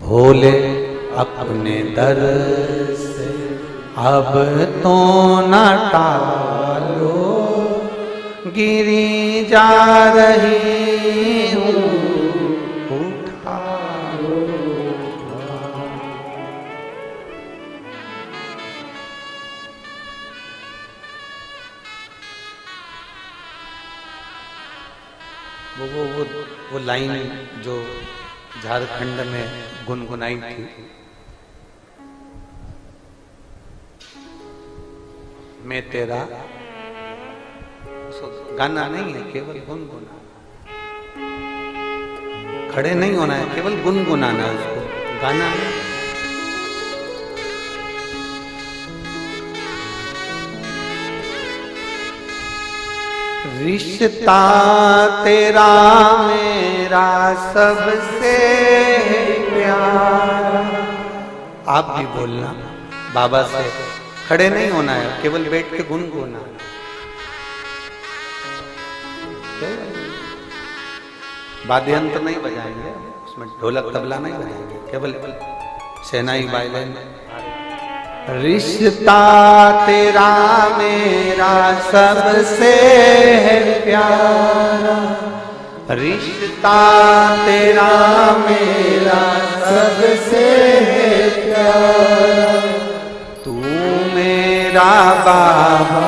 भोले अपने दर से अब तो न टालो, गिरी जा रही हूँ, वो लाइन जो झारखंड में गुनगुनाई थी, मैं तेरा, गाना नहीं है, केवल गुनगुना, खड़े नहीं होना है, केवल गुनगुनाना है उसको, गाना नहीं। रिश्ता तेरा मेरा सबसे प्यारा। आप भी बोलना बाबा से, खड़े नहीं होना है, केवल बैठ के गुनगुना। वाद्य यंत्र नहीं बजाएंगे, उसमें ढोलक तबला नहीं बजाएंगे, केवल शहनाई वायलिन। रिश्ता तेरा मेरा सबसे प्यारा, रिश्ता तेरा मेरा सबसे प्यारा, तू मेरा बाबा,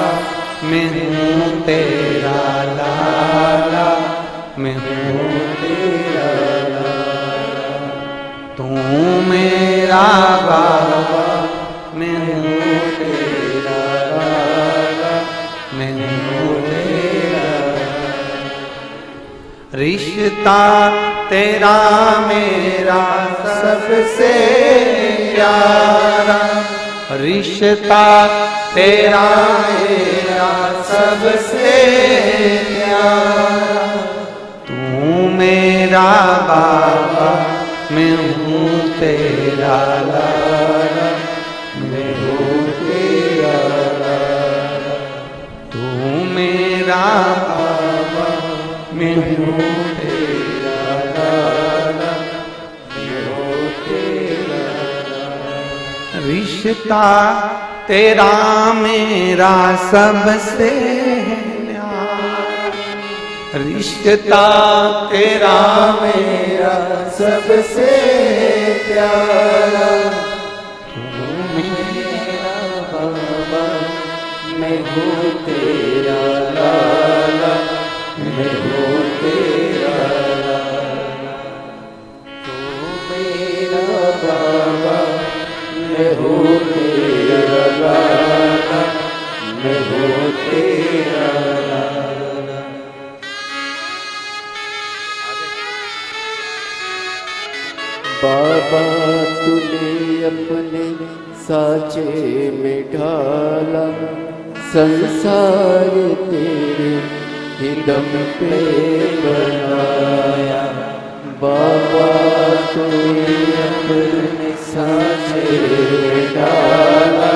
मैं हूँ तेरा लाला, मैं हूँ तेरा लाला, तू मेरा बाबा, मैं हूँ तेरा लाला, मैं हूँ तेरा लाला। रिश्ता तेरा मेरा सबसे प्यारा, रिश्ता तेरा मेरा सबसे प्यारा, तू मेरा बाबा, मैं हूँ तेरा लाला, मैं हूँ तेरा लाला। तू मेरा बाबा, मैं हूँ तेरा लाला, मैं हूँ तेरा लाला। रिश्ता तेरा मेरा सबसे न्यारा, रिश्ता तेरा मेरा सबसे प्यारा। तू मेरा बाबा, मैं हूँ तेरा लाला, मैं हूँ तेरा लाला। तू मेरा बाबा, मैं हूँ तेरा लाला, मैं हूँ तेरा लाला। बाबा तूने अपने साचे में ढाला, संसार तेरे ही दम पे बनाया। बाबा तूने अपने साचे में ढाला,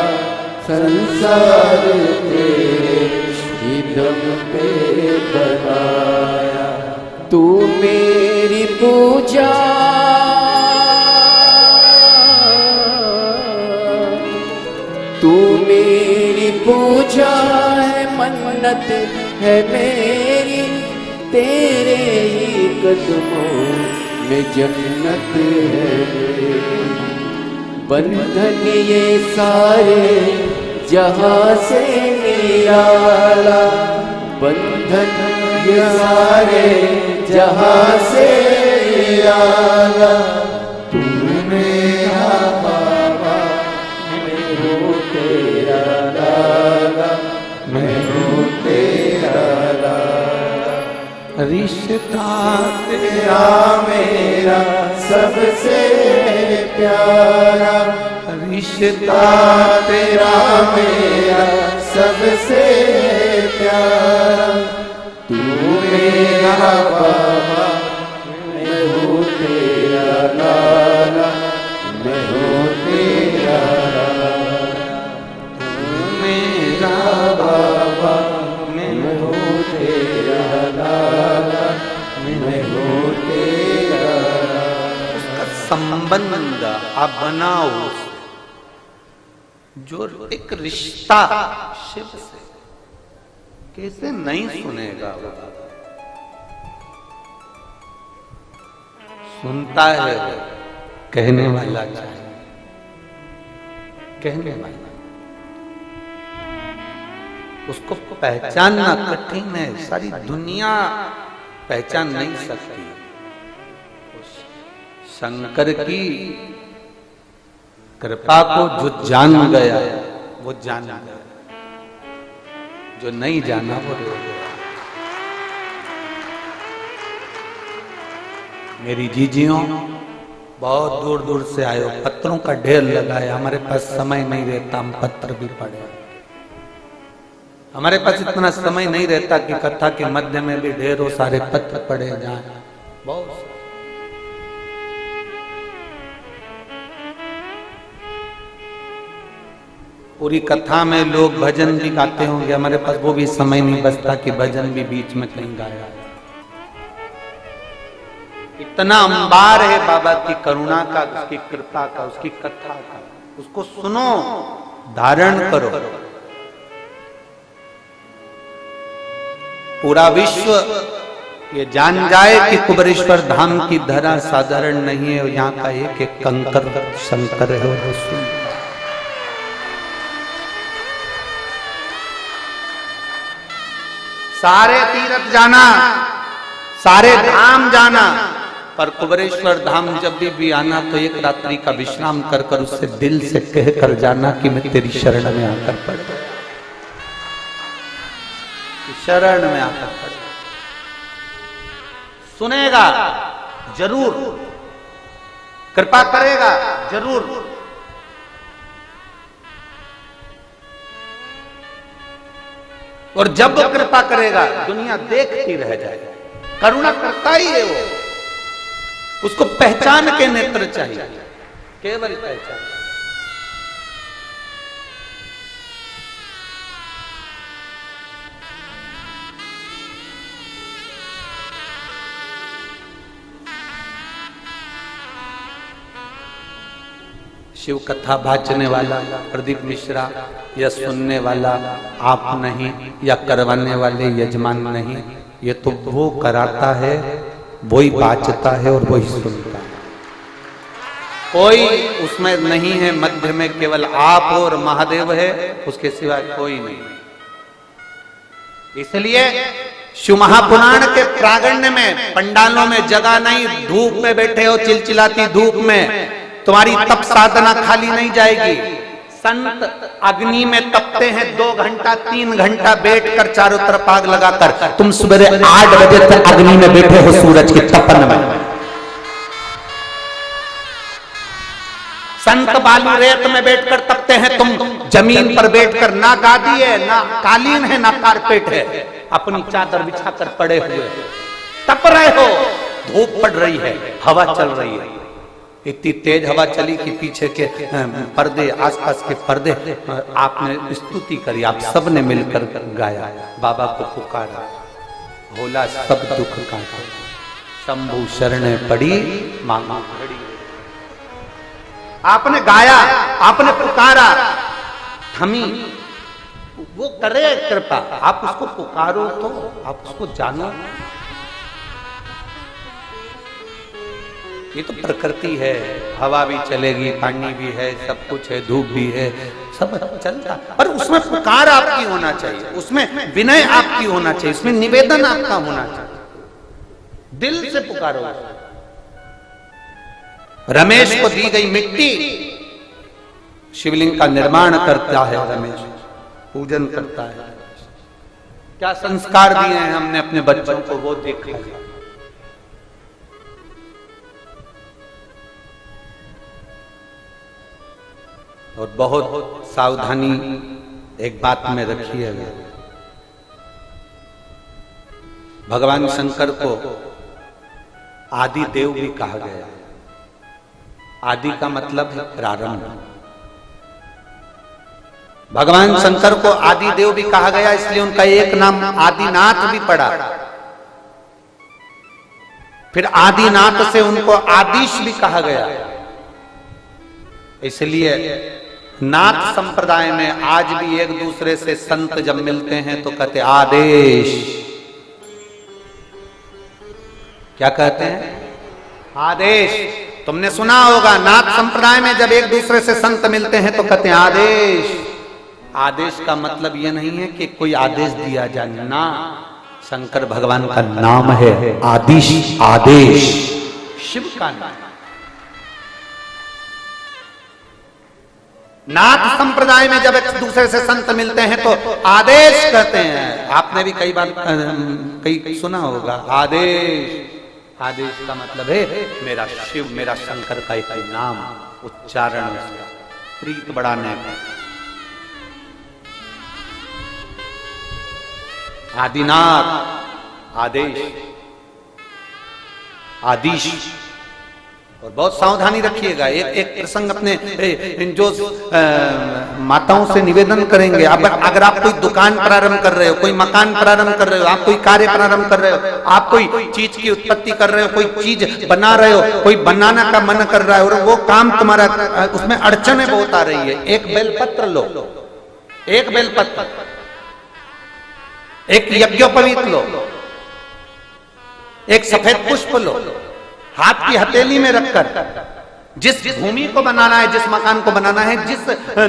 संसार तेरे ही दम पे बनाया। तू मेरी पूजा, तू मेरी पूजा है, मन्नत है मेरी, तेरे ही कदमों में जन्नत है मेरी। बंधन ये सारे जहां से निराला, बंधन ये सारे जहां से निराला। तू मेरा बाबा, मैं हूँ तेरा लाला, मैं हूँ तेरा लाला। रिश्ता तेरा मेरा सबसे प्यारा, रिश्ता तेरा मेरा सबसे प्यारा। तू मेरा बाबा, मैं हूँ तेरा लाला, मैं हूँ तेरा लाला। तू मेरा बाबा, मैं हूँ तेरा लाला, मैं हूँ तेरा लाला। संबंध आप बनाओ, जो एक रिश्ता शिव से कैसे नहीं सुनेगा वो? सुनता है वो, कहने वाला चाहिए, कहने वाला। उसको पहचानना कठिन है, सारी दुनिया पहचान नहीं सकती। शंकर की कृपा को जो जान गया वो जान गया, जो नहीं जाना वो रह गया। मेरी जीजियों, बहुत दूर दूर से आए हो, पत्रों का ढेर लगा है। हमारे पास समय नहीं रहता, हम पत्र भी पढ़े। हमारे पास इतना समय नहीं रहता कि कथा के मध्य में भी ढेरों सारे पत्र पढ़े जाएं। बहुत पूरी कथा में लोग भजन भी गाते होंगे, हमारे पास वो भी समय नहीं बचता कि भजन भी बीच में कहीं गाया। इतना अंबार है बाबा की करुणा का, उसकी कृपा का, उसकी कथा का। उसको सुनो, धारण करो। पूरा विश्व ये जान जाए कि कुबरेश्वर धाम की धरा साधारण नहीं है, और यहाँ का एक एक कंकर शंकर है। और सारे तीर्थ जाना, सारे धाम जाना, पर कुबरेश्वर धाम जब भी आना तो एक रात्रि का विश्राम कर कर उससे दिल से कह कर जाना कि मैं तेरी शरण में आकर पड़, शरण में आकर पड़। सुनेगा जरूर, कृपा करेगा जरूर। और जब वो कृपा करेगा दुनिया देखती रह जाएगी। करुणा करता ही है वो, उसको पहचान के नेत्र चाहिए, केवल पहचान। शिव कथा बाचने वाला प्रदीप मिश्रा या सुनने वाला आप नहीं, या करवाने वाले यजमान नहीं, ये तो वो कराता है, वही बाचता है और वही सुनता है। कोई उसमें नहीं है, मध्य में केवल आप और महादेव है, उसके सिवा कोई नहीं। इसलिए शिव महापुराण के प्रागण्य में पंडालों में जगह नहीं, धूप में बैठे हो, चिलचिलाती धूप में तुम्हारी तप साधना खाली नहीं जाएगी। संत अग्नि में तपते हैं 2 घंटा 3 घंटा बैठकर चारों तरफ आग लगाकर। तुम सुबह 8 बजे तक अग्नि में बैठे हो सूरज के तपन में। संत बालू रेत में बैठकर तपते हैं, तुम जमीन पर बैठकर, ना गादी है, ना कालीन है, ना कारपेट है, अपनी चादर बिछाकर पड़े हुए तप रहे हो। धूप पड़ रही है, हवा चल रही है, इतनी तेज हवा चली कि पीछे के पर्दे, आसपास के पर्दे, आपने स्तुति करी, आप सब ने मिलकर गाया, बाबा को पुकारा, भोला सब दुख काटा, शंभु शरण पड़ी मांगा घड़ी। आपने गाया, आपने पुकारा, थमी, वो करे कृपा। आप उसको पुकारो तो आप उसको जानो। ये तो प्रकृति है, हवा भी चलेगी, पानी भी है, सब कुछ है, धूप भी है, सब चलता, पर उसमें पुकार आपकी होना चाहिए, उसमें विनय आपकी होना चाहिए, उसमें निवेदन आपका होना चाहिए, दिल से पुकारो। रमेश को दी गई मिट्टी शिवलिंग का निर्माण करता है, रमेश पूजन करता है। क्या संस्कार दिए हैं हमने अपने बच्चों को, वो देखा है। और बहुत सावधानी एक बात में रखिएगा, भगवान शंकर को आदि देव भी कहा गया। आदि का मतलब है प्रारंभ। भगवान शंकर को आदि देव भी कहा गया, इसलिए उनका एक नाम आदिनाथ भी पड़ा। फिर आदिनाथ से उनको आदिश भी कहा गया। इसलिए नाथ संप्रदाय में आज भी एक दूसरे से संत जब मिलते हैं तो कहते आदेश। क्या कहते हैं? आदेश। तुमने सुना होगा, नाथ संप्रदाय में जब एक दूसरे से संत मिलते हैं तो कहते हैं आदेश। आदेश का मतलब यह नहीं है कि कोई आदेश दिया जाए, ना, शंकर भगवान का नाम है आदिश, आदेश शिव का नाम। नाथ संप्रदाय में जब एक दूसरे से संत मिलते हैं तो आदेश कहते हैं। आपने भी कई बार कई सुना होगा आदेश। आदेश का मतलब है मेरा शिव, मेरा शंकर का एक नाम उच्चारण, प्रीत बढ़ाने का। आदिनाथ, आदेश, आदिश। और बहुत सावधानी रखिएगा। एक प्रसंग अपने जो माताओं से निवेदन करेंगे, अगर आप कोई दुकान प्रारंभ कर रहे हो, कोई मकान प्रारंभ कर रहे हो, आप कोई कार्य प्रारंभ कर रहे हो, आप कोई चीज की उत्पत्ति कर रहे हो, कोई चीज बना रहे हो, कोई बनाने का मन कर रहा है और वो काम तुम्हारा, उसमें अड़चने बहुत आ रही है, एक बेलपत्र लो, एक बेलपत्र, एक यज्ञोपवीत लो, एक सफेद पुष्प लो, हाथ की हथेली में रखकर जिस भूमि को बनाना है, जिस मकान को बनाना है, जिस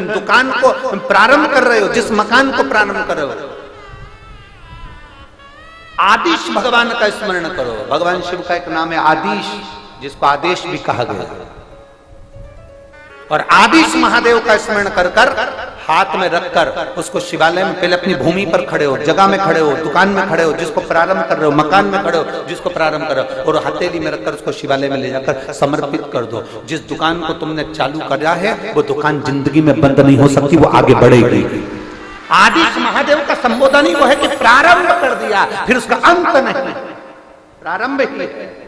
दुकान को प्रारंभ कर रहे हो, जिस मकान को प्रारंभ कर रहे हो, आदिश भगवान का स्मरण करो। भगवान शिव का एक नाम है आदिश, जिसको आदेश भी कहा गया। और आदिश महादेव का स्मरण कर कर हाथ में रखकर उसको शिवालय में, पहले अपनी भूमि पर खड़े हो, जगह में खड़े हो, दुकान में खड़े हो, जिसको प्रारंभ कर रहे हो, मकान में खड़े हो, जिसको प्रारंभ कर रहे हो, और हथेली में रखकर उसको शिवालय में ले जाकर समर्पित कर दो। जिस दुकान को तुमने चालू करा है वो दुकान जिंदगी में बंद नहीं हो सकती, वो आगे बढ़ेगी। आदिश महादेव का संबोधन ही वो है कि प्रारंभ कर दिया, फिर उसका अंत नहीं, प्रारंभ ही है।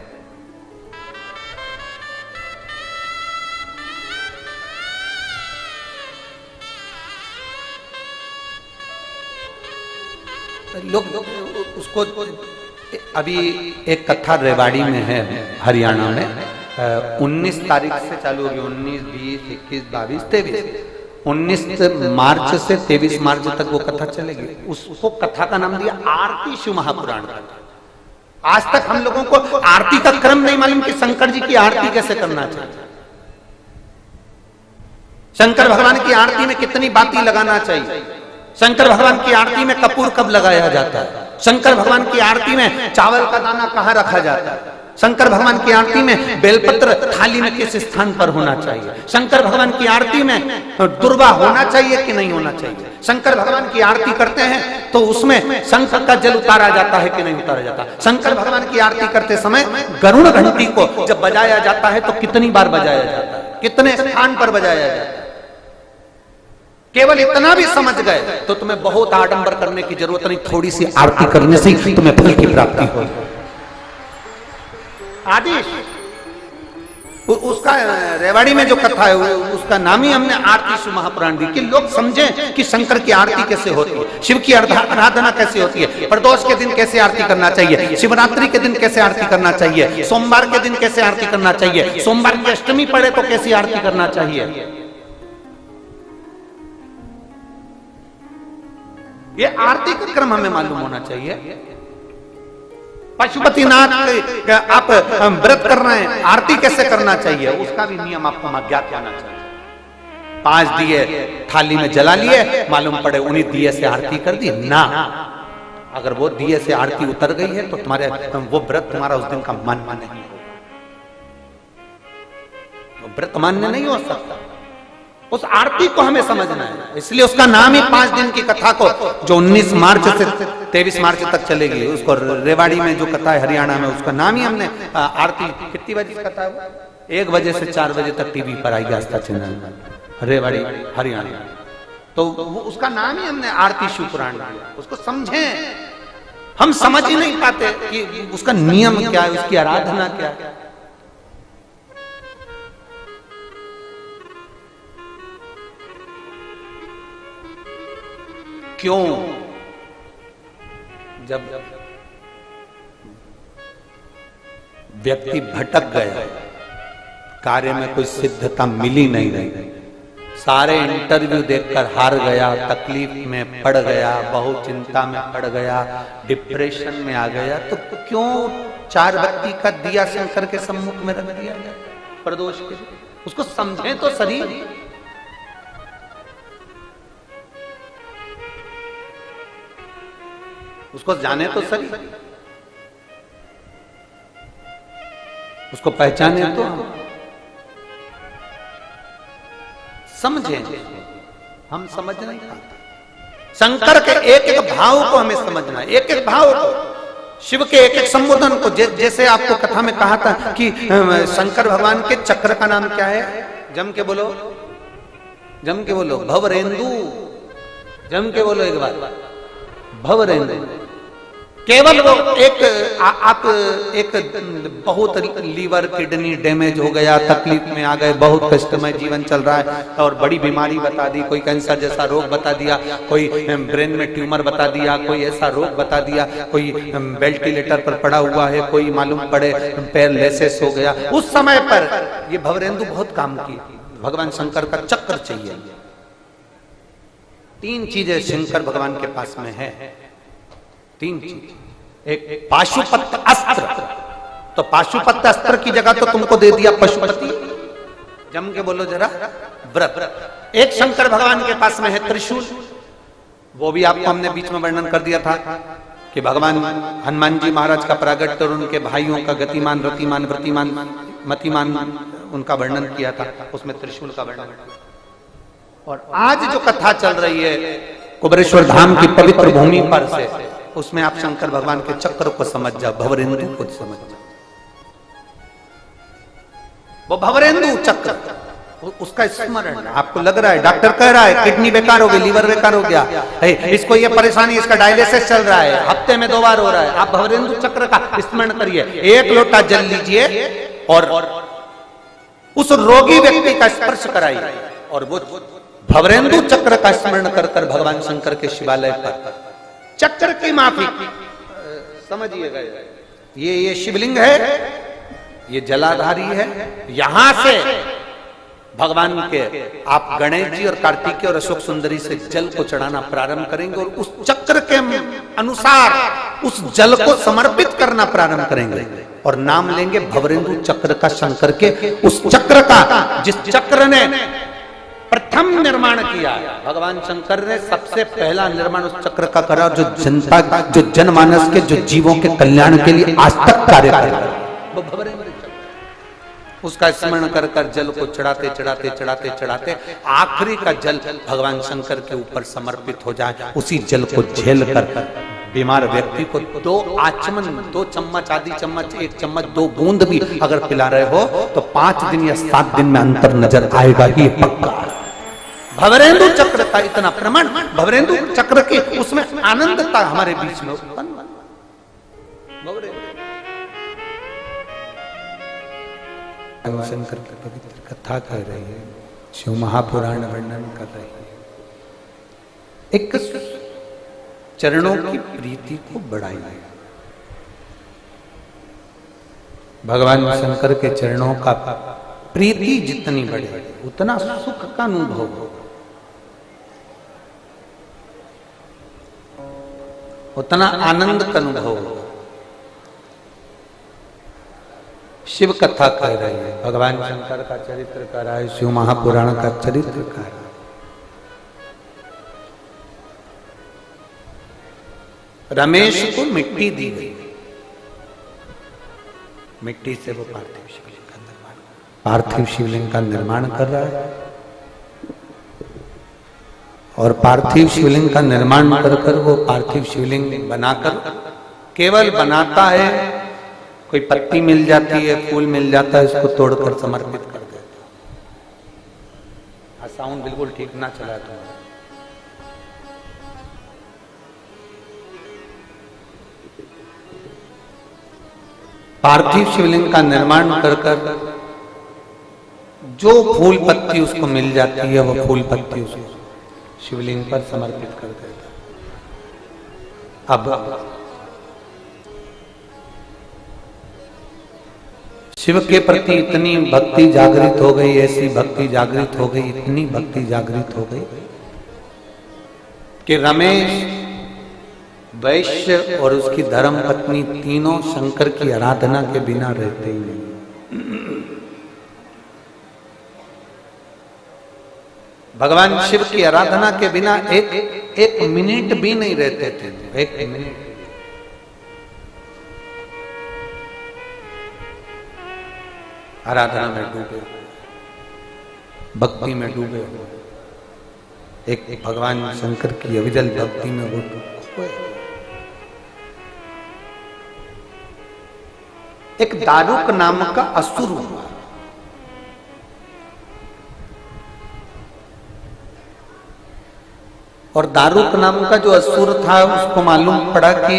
लोग उसको, अभी एक कथा रेवाड़ी में है, हरियाणा में, 19 तारीख से चालू होगी, 19, 20, 21, 22, 23, 19 मार्च से 23 मार्च तक वो कथा चलेगी। उसको कथा का नाम दिया आरती शिव महापुराण का। आज तक हम लोगों को आरती का क्रम नहीं मालूम कि शंकर जी की आरती कैसे करना चाहिए, शंकर भगवान की आरती में कितनी बाती लगाना चाहिए, शंकर भगवान की आरती में कपूर कब लगाया जाता है, शंकर भगवान की आरती में चावल का दाना कहाँ रखा जाता है, शंकर भगवान की आरती में बेलपत्र थाली में किस स्थान पर होना चाहिए, शंकर भगवान की आरती में दुर्वा होना चाहिए कि नहीं होना चाहिए, शंकर भगवान की आरती करते हैं तो उसमें शंख का जल उतारा जाता है कि नहीं उतारा जाता, शंकर भगवान की आरती करते समय गरुड़ घंटी को जब बजाया जाता है तो कितनी बार बजाया जाता है, कितने स्थान पर बजाया जाता है। केवल इतना भी समझ गए तो तुम्हें बहुत आडंबर करने की जरूरत नहीं, थोड़ी सी आरती करने से ही तुम्हें फल की प्राप्ति हो। आदेश उसका रेवाड़ी में जो कथा है उसका नाम ही हमने आरती शिव महापुराण दी कि लोग समझें कि शंकर की आरती कैसे होती है, शिव की आराधना कैसे होती है, प्रदोष के दिन कैसे आरती करना चाहिए, शिवरात्रि के दिन कैसे आरती करना चाहिए, सोमवार के दिन कैसे आरती करना चाहिए, सोमवार की अष्टमी पड़े तो कैसे आरती करना चाहिए। ये आरती का क्रम हमें मालूम होना चाहिए। पशुपतिनाथ आप व्रत कर रहे हैं, आरती कैसे करना चाहिए उसका भी नियम आपको ज्ञात होना चाहिए। 5 दिए थाली में जला लिए, मालूम पड़े उन्हीं दिए से आरती कर दी ना, अगर वो दिए से आरती उतर गई है तो तुम्हारे वो व्रत तुम्हारा उस दिन का मान्य नहीं होगा, वो व्रत मान्य नहीं हो सकता। उस आरती को हमें समझना है, इसलिए उसका नाम ही 5 दिन की कथा को जो 19 मार्च से 23 मार्च तक चलेगी, उसको रेवाड़ी में जो कथा है हरियाणा में, उसका नाम ही हमने आरती। कितनी बजे की कथा है? 1 बजे से 4 बजे तक टीवी पर आएगी आस्था चैनल में, रेवाड़ी हरियाणा। तो उसका नाम ही हमने आरती शिव पुराण दिया। उसको समझें, हम समझ ही नहीं पाते कि उसका नियम क्या है, उसकी आराधना क्या है। क्यों? जब व्यक्ति भटक गया, कार्य में कोई सिद्धता मिली नहीं रही, सारे इंटरव्यू देखकर हार गया, तकलीफ में पड़ गया, बहुत चिंता में पड़ गया, डिप्रेशन में आ गया, तो क्यों 4 बत्ती का दिया शंकर के सम्मुख में रख दिया गया प्रदोष के? उसको समझें तो सही। उसको जाने तो सही, उसको पहचाने तो समझे। हम समझ नहीं पाते। शंकर के एक एक भाव को हमें समझना है, एक एक भाव को, शिव के एक एक संबोधन को। जैसे आपको कथा में कहा था कि शंकर भगवान के चक्र का नाम क्या है? जम के बोलो, जम के बोलो, भवरेंदु। जम के बोलो एक बार, भवरेंदु। केवल वो आप एक बहुत लीवर किडनी डैमेज हो गया, तकलीफ में आ गए, बहुत कष्टमय जीवन चल रहा है और बड़ी बीमारी बता दी, कोई कैंसर जैसा रोग बता दिया, कोई ब्रेन में ट्यूमर बता दिया, कोई ऐसा रोग बता दिया, कोई वेंटिलेटर पर पड़ा हुआ है, कोई मालूम पड़े पैरालिसिस हो गया। उस समय पर ये भवरेंदु बहुत काम की। भगवान शंकर का चक्र चाहिए। 3 चीजें शंकर भगवान के पास में है, 3 चीज। एक पाशुपत अस्त्र, तो पाशुपत अस्त्र की जगह तो तुमको दे दिया पशुपति। जम के बोलो जरा, व्रत। एक शंकर भगवान के पास में है त्रिशूल, वो भी आपको हमने बीच में वर्णन कर दिया था कि भगवान हनुमान जी महाराज का प्रागट्य और उनके भाइयों का गतिमान, रतिमान, व्रतिमान, मतिमान उनका वर्णन किया था, उसमें त्रिशूल का वर्णन। और आज जो कथा चल रही है कुबेरेश्वर धाम की पवित्र भूमि पर से, उसमें आप शंकर भगवान के चक्र को समझ जाओ, भवरेंदु को समझ जाओ। वो भवरेंदु चक्र, उसका स्मरण। आपको लग रहा है डॉक्टर कह रहा है किडनी बेकार हो गई, लीवर बेकार हो गया, इसको ये परेशानी, इसका डायलिसिस चल रहा है, हफ्ते में 2 बार हो रहा है, आप भवरेंदु चक्र का स्मरण करिए। 1 लोटा जल लीजिए और उस रोगी व्यक्ति का स्पर्श कराइए, और वो भवरेंदु चक्र का स्मरण कर कर भगवान शंकर के शिवालय पर चक्र की माफी समझिएगा। ये शिवलिंग है, ये जलाधारी है। यहां से भगवान के आप गणेश जी और कार्तिकेय और अशोक सुंदरी से जल को चढ़ाना प्रारंभ करेंगे और उस चक्र के अनुसार उस जल को समर्पित करना प्रारंभ करेंगे और नाम लेंगे भवरेंदु चक्र का शंकर के, उस चक्र का जिस चक्र ने प्रथम निर्माण किया। भगवान शंकर ने सबसे पहला निर्माण उस चक्र का करा, जो जनता, जो जनमानस के, जो जीवों के कल्याण के लिए आज तक कार्य कर रहा है, वो भवरेंद्र चक्र। उसका स्मरण कर कर जल को चढ़ाते चढ़ाते चढ़ाते चढ़ाते आखिरी का जल भगवान शंकर के ऊपर समर्पित हो जाए। उसी जल को झेल कर बीमार व्यक्ति को 2 आचमन, 2 चम्मच, आधी चम्मच, 1 चम्मच, 2 बूंद भी अगर पिला रहे हो तो 5 दिन या 7 दिन में अंतर नजर आएगा, ये पक्का। भवरेंदु चक्र का इतना प्रमाण, भवरेंदु चक्र के उसमें आनंदता हमारे बीच में उत्पन्न। शंकर की पवित्र कथा कह रही है, शिव महापुराण वर्णन कर रही है, एक चरणों की प्रीति को बढ़ाइए। भगवान शंकर के चरणों का प्रीति जितनी बढ़े उतना सुख का अनुभव हो, उतना आनंद का अनुभव हो। शिव कथा कह रही है, भगवान शंकर का चरित्र कर रहा है, शिव महापुराण का चरित्र कर रहा है। रमेश को मिट्टी दी गई, मिट्टी से वो पार्थिव शिवलिंग का निर्माण कर रहा है और पार्थिव शिवलिंग का निर्माण कर कर वो पार्थिव शिवलिंग बनाकर केवल बनाता है, कोई पत्ती मिल जाती है, फूल मिल जाता है, इसको तोड़कर समर्पित कर देता है। साउंड बिल्कुल ठीक ना चला तो पार्थिव शिवलिंग का निर्माण कर कर जो फूल पत्ती उसको मिल जाती है, वो फूल पत्ती उसको शिवलिंग पर समर्पित कर देता। अब शिव के प्रति इतनी भक्ति जागृत हो गई, ऐसी भक्ति जागृत हो गई, इतनी भक्ति जागृत हो गई कि रमेश, वैश्य और उसकी धर्म पत्नी तीनों शंकर की आराधना के बिना रहते ही नहीं। भगवान शिव की आराधना के बिना एक मिनट भी नहीं रहते थे, एक मिनट। आराधना में डूबे, भक्ति में डूबे, एक भगवान शंकर की अविचल भक्ति में वो खोए। एक दारुक नाम का असुर हुआ, और दारुक नाम का जो असुर था उसको मालूम पड़ा कि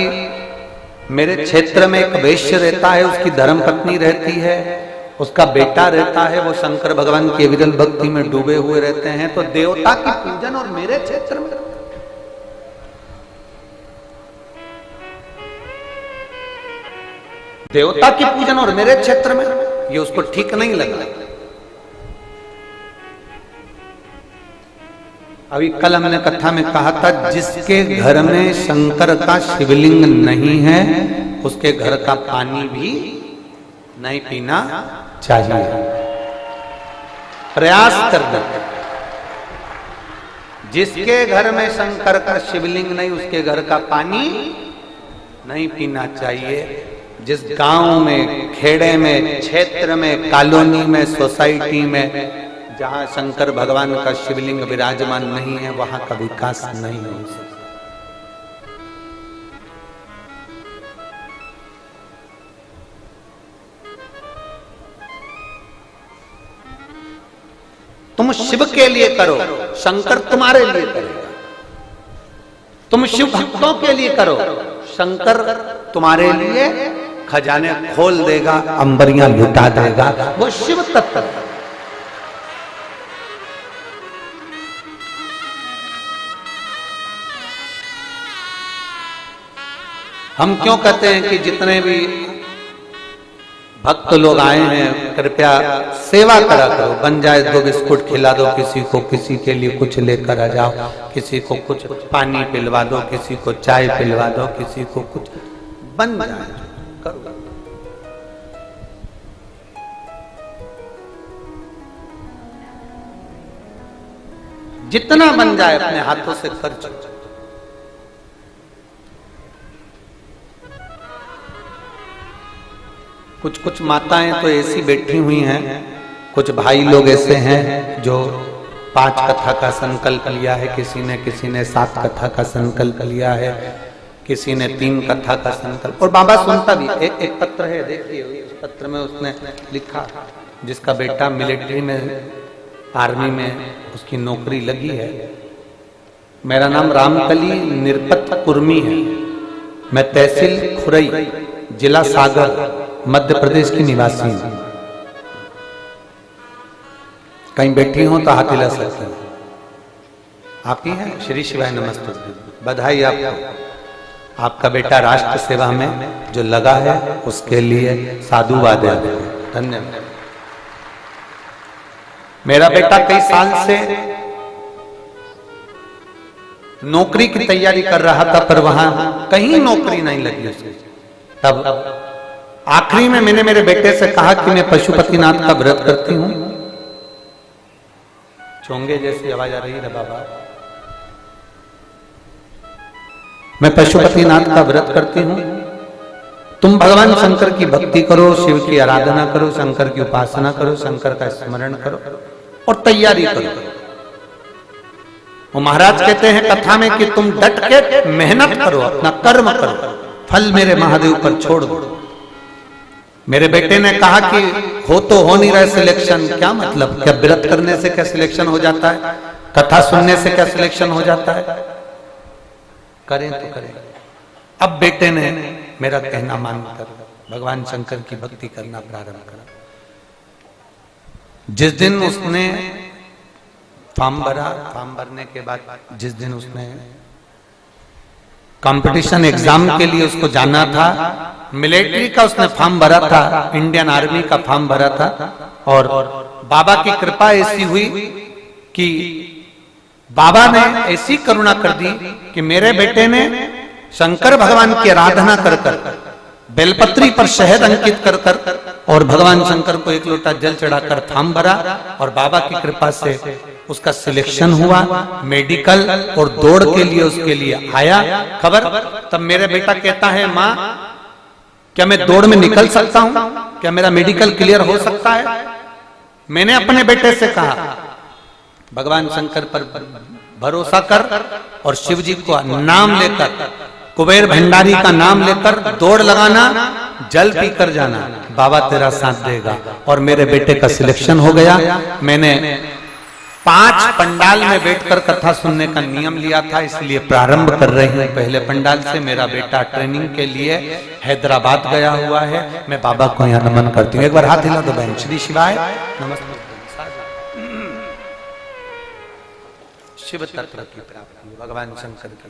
मेरे क्षेत्र में एक वैश्य रहता है, उसकी धर्मपत्नी रहती है, उसका बेटा रहता है, वो शंकर भगवान की विरल भक्ति में डूबे हुए रहते हैं, तो देवता की पूजन और मेरे क्षेत्र में देवता की पूजन और मेरे क्षेत्र में, ये उसको ठीक नहीं लगा। अभी कल हमने कथा में कहा था, जिसके घर में शंकर का शिवलिंग नहीं है उसके घर का पानी भी नहीं पीना चाहिए, प्रयास करना। जिसके घर में शंकर का शिवलिंग नहीं उसके घर का पानी नहीं पीना चाहिए। जिस गांव में, खेड़े में, क्षेत्र में, कॉलोनी में, सोसाइटी में जहां शंकर भगवान का शिवलिंग विराजमान नहीं है वहां का विकास नहीं हो सकता। तुम शिव के लिए करो, शंकर तुम्हारे लिए करेगा। तुम शिव भक्तों के लिए करो, शंकर तुम्हारे लिए खजाने खोल देगा, अंबरियां लुटा देगा। वो शिव तत्व। हम क्यों कहते हैं कि जितने भी भक्त लोग आए हैं, कृपया सेवा करा करो, बन जाए 2 बिस्कुट खिला दो किसी को, किसी के लिए कुछ लेकर आ जाओ, किसी को कुछ पानी पिलवा दो, किसी को चाय पिलवा दो, किसी को कुछ बन जाए करो। जितना बन जाए अपने हाथों से खर्च। कुछ कुछ माताएं तो ऐसी बैठी हुई हैं, कुछ भाई लोग ऐसे हैं जो 5 कथा का संकल्प लिया है, किसी ने 7 कथा का संकल्प लिया है, किसी ने 3 कथा का संकल्प। और बाबा सुनता भी। एक पत्र है, देखिए उस पत्र में उसने लिखा, जिसका बेटा मिलिट्री में, आर्मी में उसकी नौकरी लगी है। मेरा नाम रामकली निरपत कुर्मी है, मैं तहसील खुरई, जिला सागर, मध्य प्रदेश की निवासी हूं। कहीं बैठी हो तो हाथ हिला सकते हैं। आप ही हैं? श्री शिवाय नमस्ते, बधाई आपको। आपका बेटा राष्ट्र सेवा में जो लगा है उसके लिए साधुवाद है, धन्यवाद। मेरा बेटा कई साल से नौकरी की तैयारी कर रहा था, पर वहां कहीं नौकरी नहीं लगी उसकी। तब आखिरी में मैंने मेरे बेटे से कहा कि मैं पशुपतिनाथ का व्रत करती हूं। चोंगे जैसी आवाज आ रही है बाबा। मैं पशुपतिनाथ का व्रत करती हूं, तुम भगवान शंकर की भक्ति करो, शिव की आराधना करो, शंकर की उपासना करो, शंकर का स्मरण करो और तैयारी करो। वो महाराज कहते हैं कथा में कि तुम डट के मेहनत करो, अपना कर्म करो, फल मेरे महादेव पर छोड़ दो। मेरे बेटे ने कहा कि हो तो हो नहीं रहा सिलेक्शन, क्या मतलब? क्या व्रत करने से क्या सिलेक्शन हो जाता है? कथा सुनने से क्या सिलेक्शन हो जाता है? करें तो करें। अब बेटे ने मेरा कहना मानकर भगवान शंकर की भक्ति करना प्रारंभ करा। जिस दिन उसने फॉर्म भरा, फॉर्म भरने के बाद जिस दिन उसने कंपटीशन एग्जाम के लिए उसको जाना था, मिलिट्री का उसने फॉर्म भरा था, इंडियन आर्मी का फॉर्म भरा था। और बाबा की कृपा ऐसी हुई कि बाबा ने ऐसी करुणा कर दी कि मेरे बेटे ने शंकर भगवान की आराधना कर कर, बेलपत्री पर शहद अंकित कर कर और भगवान शंकर को 1 लोटा जल चढ़ाकर फॉर्म भरा। और बाबा की कृपा से उसका सिलेक्शन हुआ, मेडिकल और दौड़ के लिए उसके लिए आया खबर। तब मेरा बेटा कहता है, माँ क्या मैं दौड़ में निकल सकता हूं? क्या मेरा मेडिकल क्लियर हो सकता है? मैंने अपने बेटे से कहा भगवान शंकर पर भरोसा कर और शिव जी को नाम लेकर, कुबेर भंडारी का नाम लेकर दौड़ लगाना, जल पीकर जाना, बाबा तेरा साथ देगा। और मेरे बेटे का सिलेक्शन हो गया। मैंने 5 पंडाल में बैठकर कथा सुनने का नियम लिया था, इसलिए प्रारंभ कर रही हूं पहले पंडाल से। मेरा बेटा ट्रेनिंग के लिए हैदराबाद गया हुआ है। मैं बाबा को यहाँ नमन करती हूँ। एक बार हाथ हिला दो बहन। श्री शिवाय नमस्ते। शिव तत्व की प्राप्ति, भगवान शंकर की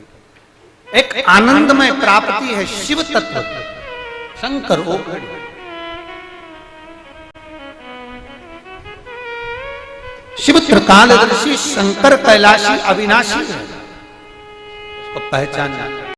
एक आनंदमय प्राप्ति है। शिव तत्व, शंकर ओघड़ी, शिव त्रिकालदर्शी, शंकर कैलाशी, अविनाशी है। उसको पहचान